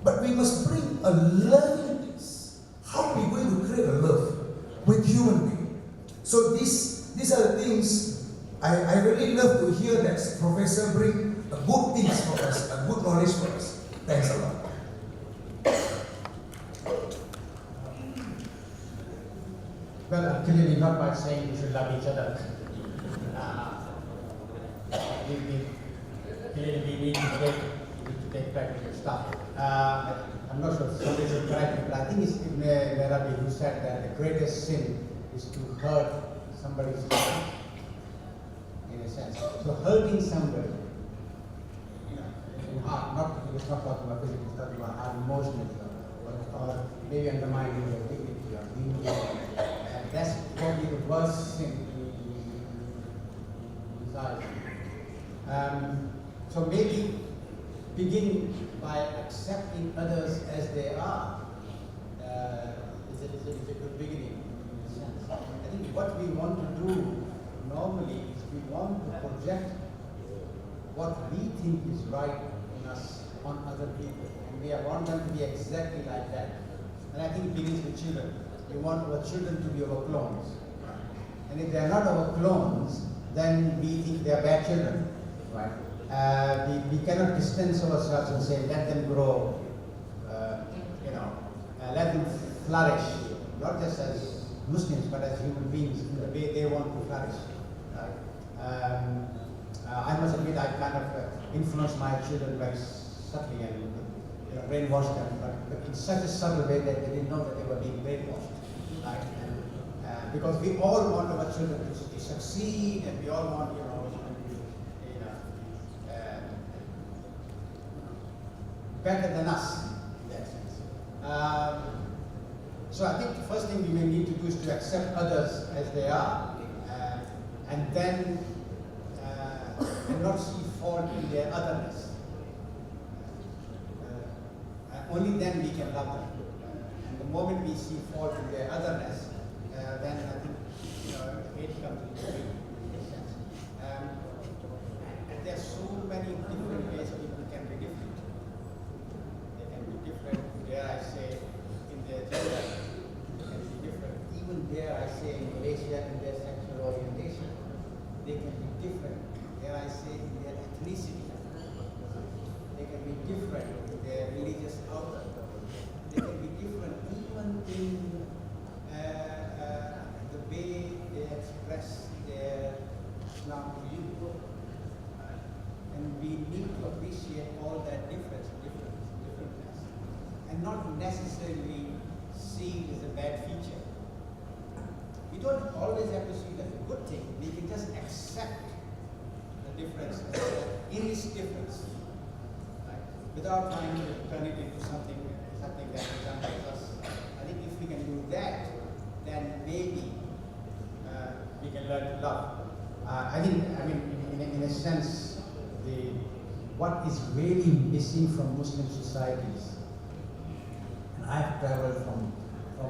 But we must bring a loving things. How are we going to create a love with human being? So these are the things I really love to hear that Professor bring a good things for us, a good knowledge for us. Thanks a lot. Well, clearly not by saying we should love each other. Clearly we need to take practical stuff. I'm not sure if somebody should correct me, but I think it's Ibn Arabi who said that the greatest sin is to hurt somebody's heart, in a sense. So hurting somebody, in heart, it's not talking about physical, it's talking about heart emotionally, or maybe undermining your dignity or dignity. That's probably the worst sin in society. So maybe begin by accepting others as they are is a good beginning in a sense. I think what we want to do normally is we want to project what we think is right in us on other people, and we want them to be exactly like that. And I think it begins with children. We want our children to be our clones. And if they are not our clones, then we think they are bad children. Right? We cannot distance ourselves and say, let them grow, let them flourish, not just as Muslims, but as human beings in the way they want to flourish. Right? I must admit, I kind of influenced my children very subtly and brainwashed them, but in such a subtle way that they didn't know that they were being brainwashed. Right? And, because we all want our children to succeed, and we all want, better than us, in that sense. So I think the first thing we may need to do is to accept others as they are, and then and not see fault in their otherness. Only then we can love them. And the moment we see fault in their otherness, then I think hate comes into being, in a sense. And there are so many different ways people dare I say, in Malaysia in their sexual orientation. They can be different, dare I say, in their ethnicity. They can be different in their religious outlook. They can be different even in the way they express their Islam view. And we need to appreciate all that difference, differentness, and not necessarily see it as a bad feature. We don't always have to see it as a good thing. We can just accept the difference in its difference, right? Without trying to turn it into something that resembles us. I think if we can do that, then maybe we can learn to love. I mean, in a sense, what is really missing from Muslim societies, and I have traveled from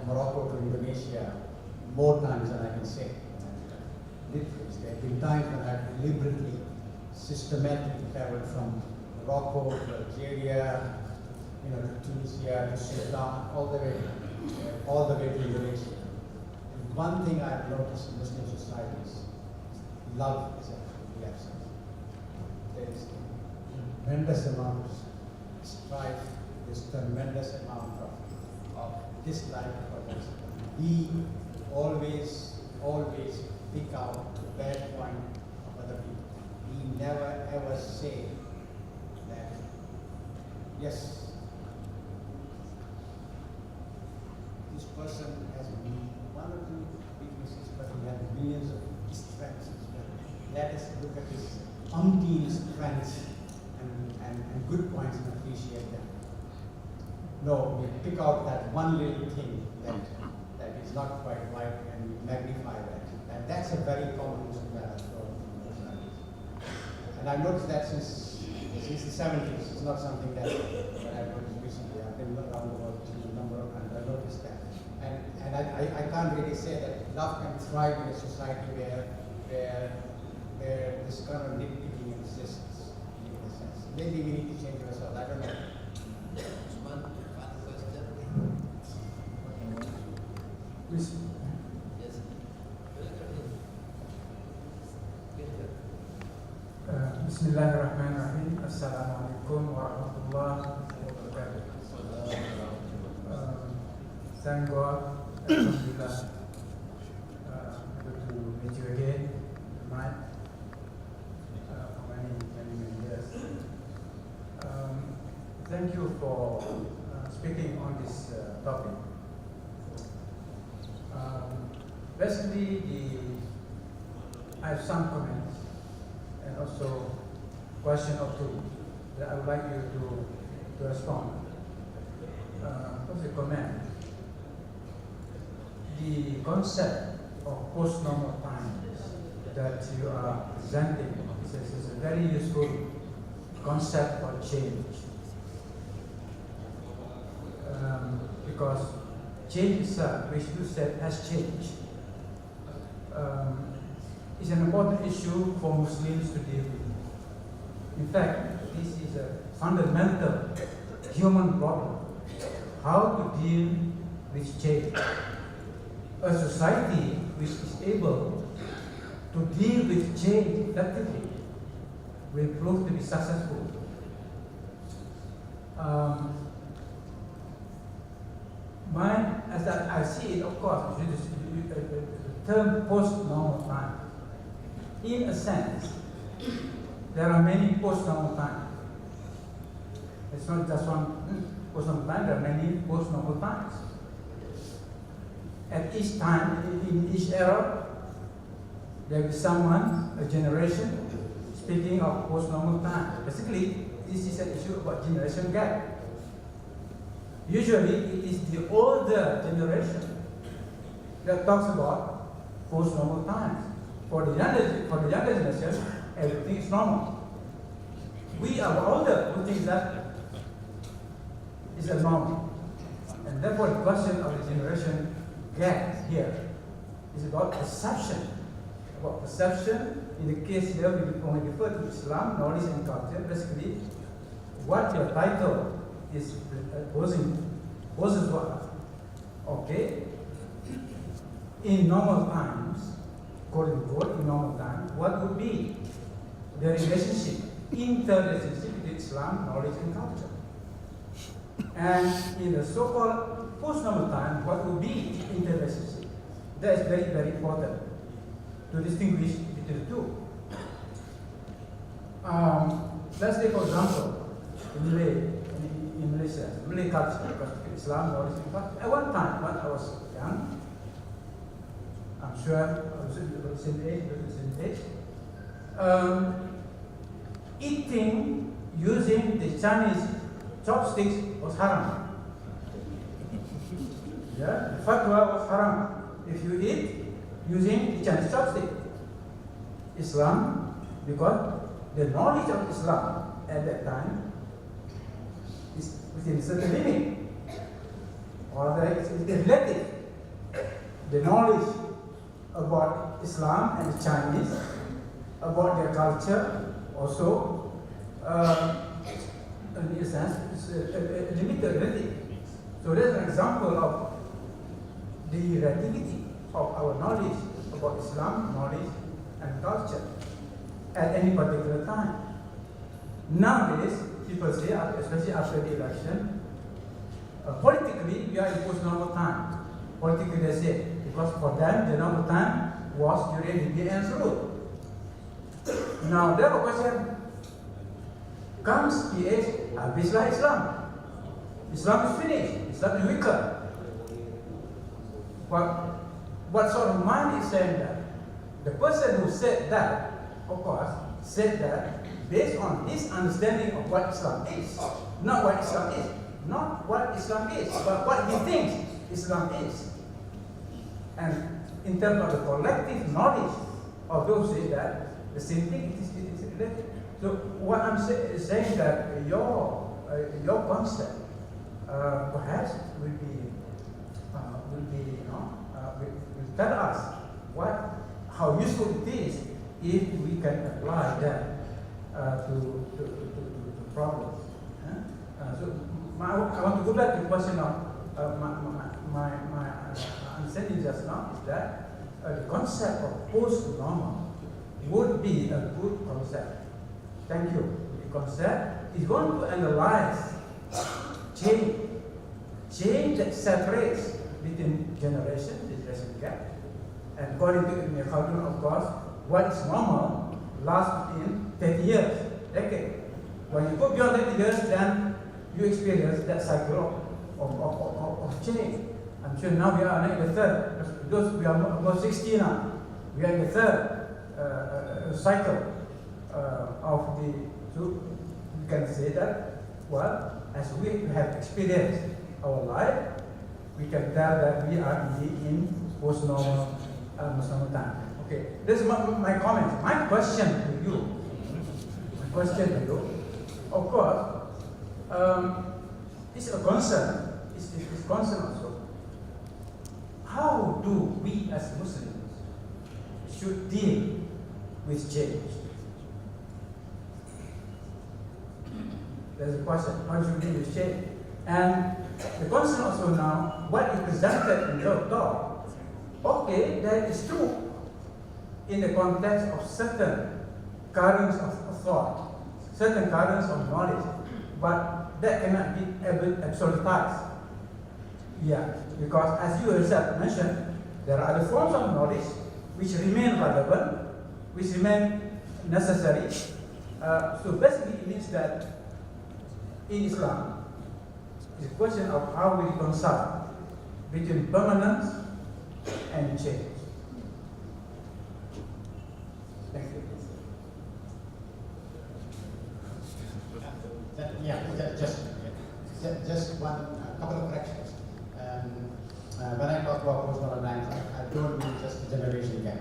Morocco to Indonesia more times than I can say. Literally, there have been times when I've deliberately, systematically traveled from Morocco to Algeria, to Tunisia, to Sudan, all the way to Indonesia. And one thing I've noticed in Muslim societies, love is actually absent. There is a tremendous amount of strife, there's tremendous amount of dislike for others. We always pick out the bad point of other people. We never ever say that, yes, this person has one or two weaknesses, but he has millions of strengths as well. Let us look at his umpteen strengths and good points and appreciate them. No, we pick out that one little thing that is not quite right and we magnify that. And that's a very common Muslim and I've noticed that since the 70s. It's not something that I've noticed recently. I've been around the world a number of times. I've noticed that. And I can't really say that love can thrive in a society where this kind of nitpicking exists, in a sense. Maybe we need to change ourselves. I don't know. One question. Please. Yes. Bismillahirrahmanirrahim. Assalamualaikum warahmatullahi wabarakatuh. Thank God, Alhamdulillah, good to meet you again tonight for many years. Thank you for speaking on this topic. Basically, I have some comments and also question or two that I would like you to respond. First, a comment. The concept of post-normal times that you are presenting is a very useful concept for change. Because change itself, which you said has changed, is an important issue for Muslims to deal with. In fact, this is a fundamental human problem. How to deal with change. A society which is able to deal with change effectively will prove to be successful. As I see it, of course, the term post-normal time. In a sense, there are many post-normal times. It's not just one post-normal time, there are many post-normal times. At each time, in each era, there is someone, a generation, speaking of post-normal time. Basically, this is an issue about generation gap. Usually, it is the older generation that talks about post-normal times. For the younger generation, everything is normal. We are older who think that is a normal. And therefore, the question of the generation gap here is about perception. About perception, in the case here, when we refer to Islam, knowledge and culture, basically, what your title is poses what? Okay. in normal times, quote unquote, in normal times, what would be the relationship, inter-relationship between Islam, knowledge, and culture? And in the so-called post-normal time, what would be the inter-relationship? That is very, very important to distinguish between the two. Let's take, for example, in Malaysia, Malay culture, because Islam, knowledge, and culture. At one time, when I was young, I'm sure I was in the same age, eating using the Chinese chopsticks was haram. Yeah, the fatwa was haram if you eat using the Chinese chopstick. Islam, because the knowledge of Islam at that time is within a certain limit, or it's relative. The knowledge about Islam and the Chinese, about their culture, also, in a sense, is a limited relative. So there's an example of the relativity of our knowledge about Islam, knowledge, and culture at any particular time. Nowadays, people say, especially after the election, politically, we are in post-normal time. Politically, they say, because for them, the normal time was during the BN's rule. Now, there was a question, comes PH, habislah Islam. Islam is finished, Islam is weaker. What sort of mind is saying that? The person who said that, of course, said that based on his understanding of what Islam is, not what Islam is, not what Islam is, but what he thinks Islam is. And in terms of the collective knowledge of those who say that, the same thing is related. So what I'm saying that your concept perhaps will tell us how useful it is if we can apply that to problems. So I want to go back to the question of my understanding just now is that the concept of post-normal would be a good concept. Thank you. The concept is going to analyze change that separates between generations, the generation gap. And according to Ibn Khaldun, of course, what is normal lasts within 30 years, decade. When you go beyond 30 years, then you experience that cycle of change. I'm sure now we are in the third, because we are about 60 now. We are in the third cycle of the, so we can say that, well, as we have experienced our life, we can tell that we are indeed in post-normal time. Okay, this is my comment. My question to you, of course, is a concern. It's concern also. How do we as Muslims should deal with change? There's a question. How should we deal with change? And the concern also now, what you presented in your talk, okay, that is true in the context of certain currents of thought, certain currents of knowledge, but that cannot be absolutized. Yeah, because as you yourself mentioned, there are other forms of knowledge which remain relevant, which remain necessary. So basically it means that in Islam, it's a question of how we reconcile between permanence and change. Thank you. Just one couple of corrections. When I talk about post-normal times, I don't mean just the generation gap,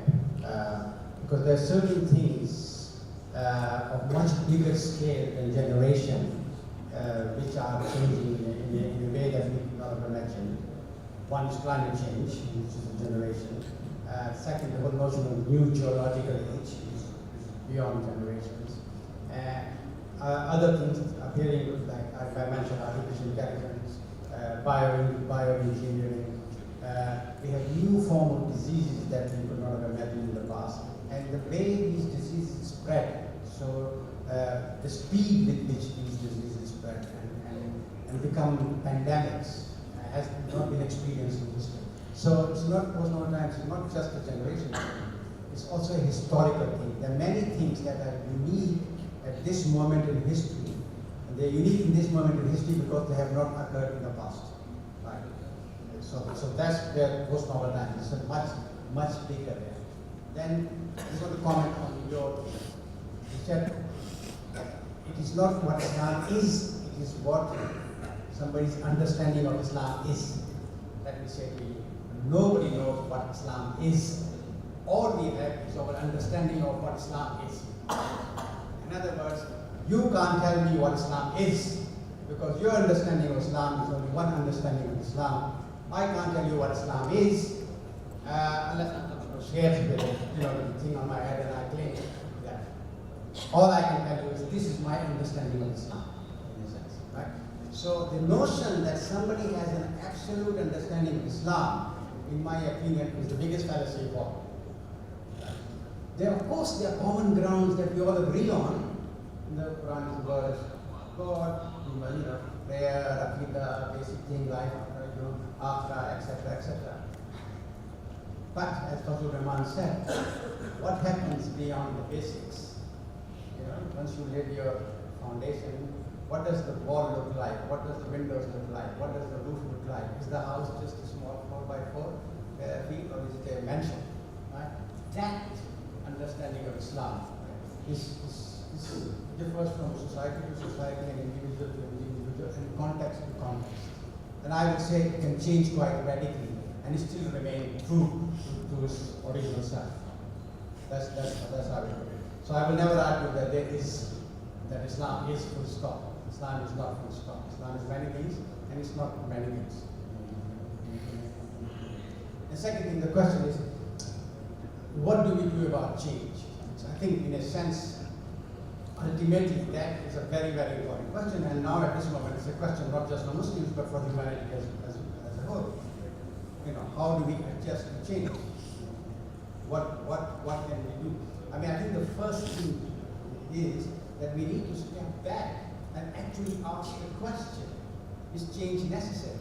because there are certain things of much bigger scale than generation, which are changing in a way that we cannot imagine. One is climate change, which is a generation. Second, the whole notion of new geological age is beyond generations. Other things appearing, like I mentioned, artificial intelligence, bioengineering, We have new form of diseases that we could not have imagined in the past. And the way these diseases spread, so the speed with which these diseases spread and become pandemics has not been experienced in history. So it's not post-normal times, it's not just a generation thing, it's also a historical thing. There are many things that are unique at this moment in history. And they're unique in this moment in history because they have not occurred in the past. Right? So that's where post-normal times is much bigger there. Then I just want to comment on your thing. You said it is not what Islam is, it is what somebody's understanding of Islam is. Let me say to you, nobody knows what Islam is. All we have is our understanding of what Islam is. In other words, you can't tell me what Islam is, because your understanding of Islam is only one understanding of Islam. I can't tell you what Islam is, unless I'm scared with it, the thing on my head and I claim that. All I can tell you is this is my understanding of Islam, in a sense, right? So the notion that somebody has an absolute understanding of Islam, in my opinion, is the biggest fallacy of all. Of course, there are common grounds that we all agree on. In the Quran is words, God, prayer, aqidah, basic thing, life, akhirah, etc., etc. But as Dr. Rahman said, what happens beyond the basics? Once you lay your foundation, what does the wall look like? What does the windows look like? What does the roof look like? Is the house just a small 4x4 feet, or is it a mansion? Right? That understanding of Islam differs from society to society and individual to individual and context to context. And I would say it can change quite radically and still remain true to its original self. That's how I put it. So I will never argue that Islam is full stop. Islam is not full stop. Islam is many things and it's not many things. The second thing, the question is, what do we do about change? So I think in a sense, ultimately that is a very, very important question, and now at this moment it's a question not just for Muslims but for humanity as a whole. How do we adjust to change? What can we do? I think the first thing is that we need to step back and actually ask the question, is change necessary?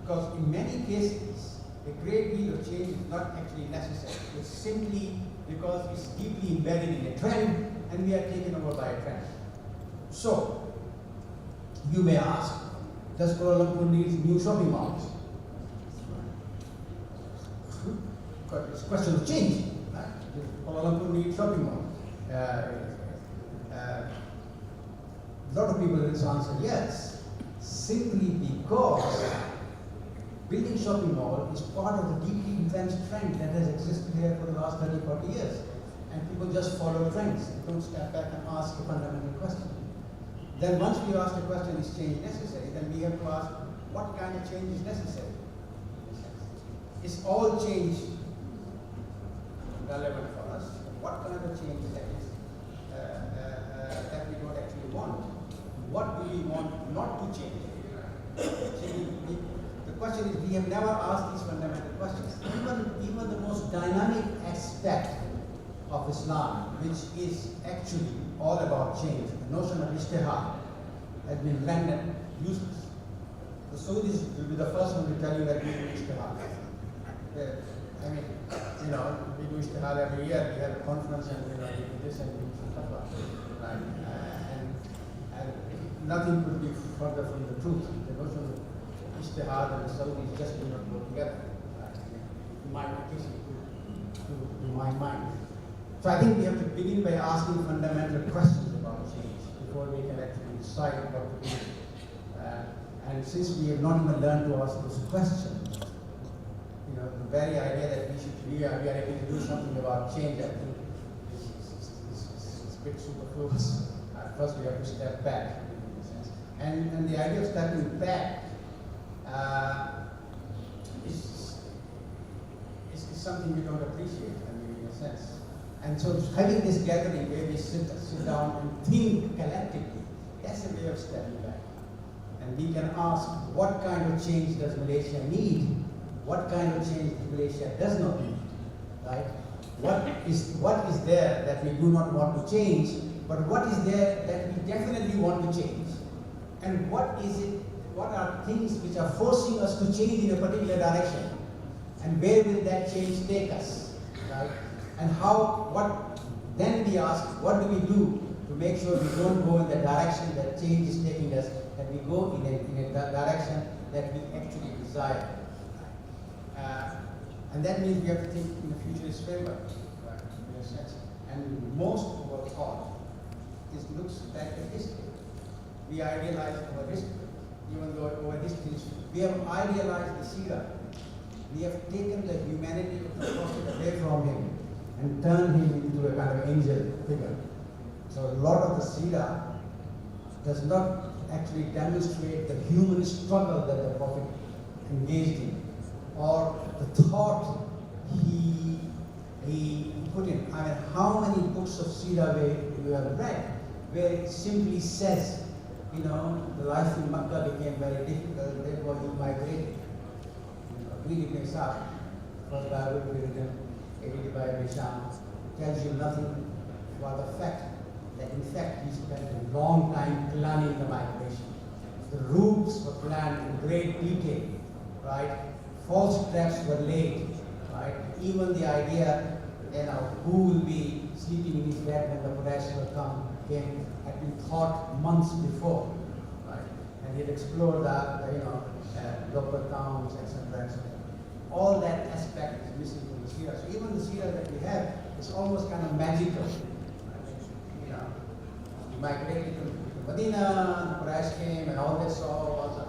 Because in many cases, a great deal of change is not actually necessary. It's simply because it's deeply embedded in a trend and we are taken over by a trend. So, you may ask, does Kuala Lumpur need new shopping malls? Because it's a question of change. Right? Does Kuala Lumpur need shopping malls? A lot of people will answer yes, simply because building shopping mall is part of the deeply entrenched trend that has existed here for the last 30, 40 years. And people just follow trends. They don't step back and ask a fundamental question. Then once we ask the question, is change necessary? Then we have to ask, what kind of change is necessary? Is all change relevant for us? What kind of change that is that we don't actually want? What do we want not to change? The question is, we have never asked these fundamental questions. Even the most dynamic aspect of Islam, which is actually all about change, the notion of ijtihad, has been rendered useless. The Saudis will be the first one to tell you that we do ijtihad. We do ijtihad every year. We have a conference and we do this and we do stuff like that. And nothing could be further from the truth. The notion of ijtihad and the Saudis just do not go together. In my case, to my mind. So I think we have to begin by asking fundamental questions about change before we can actually decide what to do. And since we have not even learned to ask those questions, the very idea that we are able to do something about change, I think, is a bit superfluous. First, we have to step back, in a sense. And the idea of stepping back is something we don't appreciate, in a sense. And so having this gathering where we sit down and think collectively, that's a way of stepping back. and we can ask what kind of change does Malaysia need, what kind of change Malaysia does not need, right? What is there that we do not want to change, but what is there that we definitely want to change? And what are things which are forcing us to change in a particular direction? And where will that change take us, right? And then we ask, what do we do to make sure we don't go in the direction that change is taking us, that we go in a direction that we actually desire. And that means we have to think in a futurist framework, right, in a sense. And most of our thought looks back at history. We idealize our history, even though our history is, we have idealized the Sira. We have taken the humanity of the Prophet away from him and turned him into a kind of angel figure. So a lot of the Sira does not actually demonstrate the human struggle that the Prophet engaged in, or the thought he put in. I mean, how many books of Sira you have read where it simply says, you know, the life in Makkah became very difficult, therefore he migrated. Read Ibn Sa'd, first Bible written, edited by Ibn Sham, tells you nothing about the fact that in fact he spent a long time planning the migration. The routes were planned in great detail, right? False traps were laid, right? Even the idea, you know, who will be sleeping in his bed when the Quraysh will come came had been thought months before, right? And he had explored the local towns, etc., etc. All that aspect is missing from the Sira. So even the Sira that we have is almost kind of magical. You know, he migrated to Medina, the Quraysh came, and all they saw was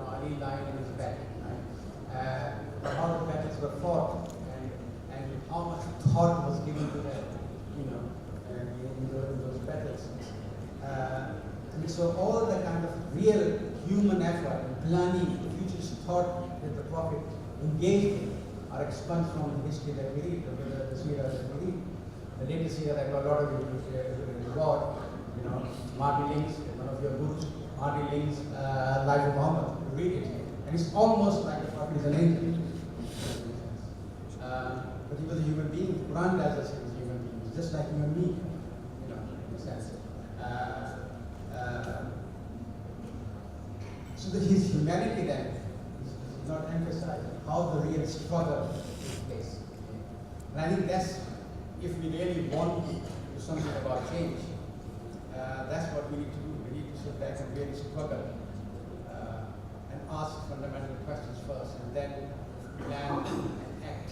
Ali lying in his bed. Right? How the battles were fought, and how much thought was given to that, in those battles. And so all the kind of real human effort and planning, the future thought that the Prophet engaged in are expunged from the history that we read, the Sira that we read. The latest Sira that a lot of you got, Marty Link's, one of your books, Marty Link's Life of Muhammad, you read it. And it's almost like the Prophet is an angel. But he was a human being. Quran tells us he was a human being. He's just like you and me, in a sense. So his humanity then is not emphasized. How the real struggle takes place. And I think that's, if we really want to do something about change, that's what we need to do. We need to sit back and really struggle and ask fundamental questions first, and then plan and act.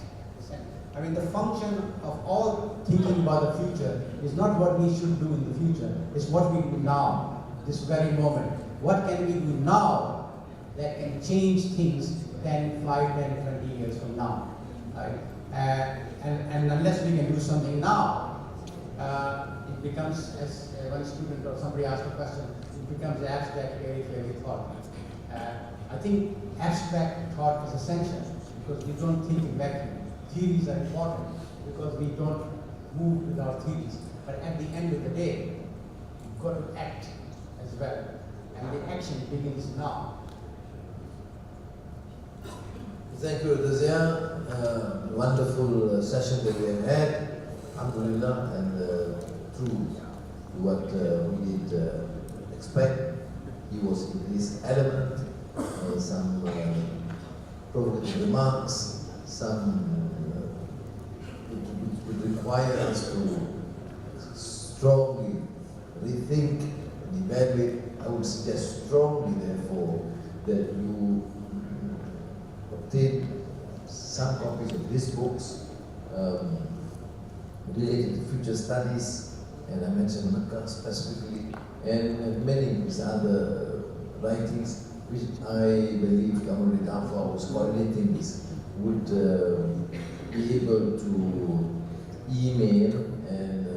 I mean, the function of all thinking about the future is not what we should do in the future, it's what we do now, this very moment. What can we do now that can change things 10, 5, 10, 20 years from now? Right? And unless we can do something now, it becomes, as one student or somebody asked a question, it becomes abstract, very thought. I think abstract thought is essential because we don't think in vacuum. Theories are important because we don't move with our theories. But at the end of the day, you've got to act as well. And the action begins now. Thank you, Razia. Wonderful session that we have had. Alhamdulillah, and true to what we did expect. He was in his element. Some provocative remarks, some would require us to strongly rethink and evaluate. I would suggest strongly, therefore, that you obtain some copies of these books related to future studies, and I mentioned Makkah specifically, and many other writings which I believe Kamar Ridafah was coordinating this would be able to email and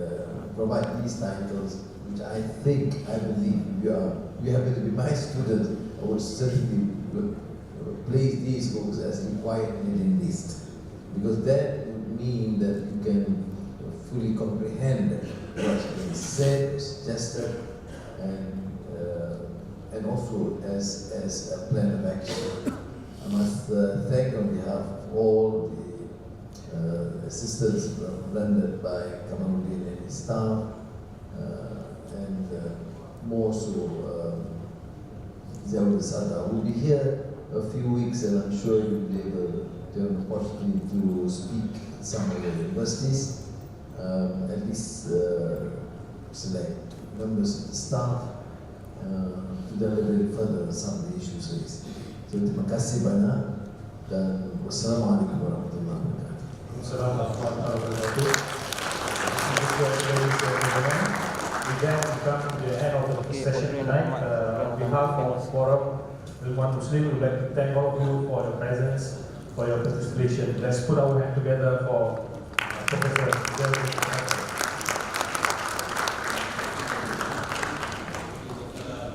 provide these titles, which I believe you happen to be my student, I would certainly place these books as required in the list, because that would mean that you can fully comprehend what's been said, suggested, and and also as a plan of action. I must thank on behalf of all the assistance rendered by Kamaluddin and his staff, and more so Zaud Sada, who will be here a few weeks, and I'm sure you'll be able to have an opportunity to speak at some of the universities, at least select members of the staff to deliberate further some of the issues raised. So terima kasih banyak dan wassalamualaikum warahmatullahi wabarakatuh. Assalamualaikum warahmatullahi wabarakatuh. We then come to the end of the session tonight. On behalf of Forum Ilmuan Muslim, we would like to thank all of you for your presence, for your participation. Let's put our hand together for Professor Zelda.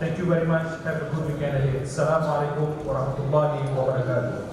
Thank you very much. Have a good weekend ahead. Assalamualaikum warahmatullahi wabarakatuh.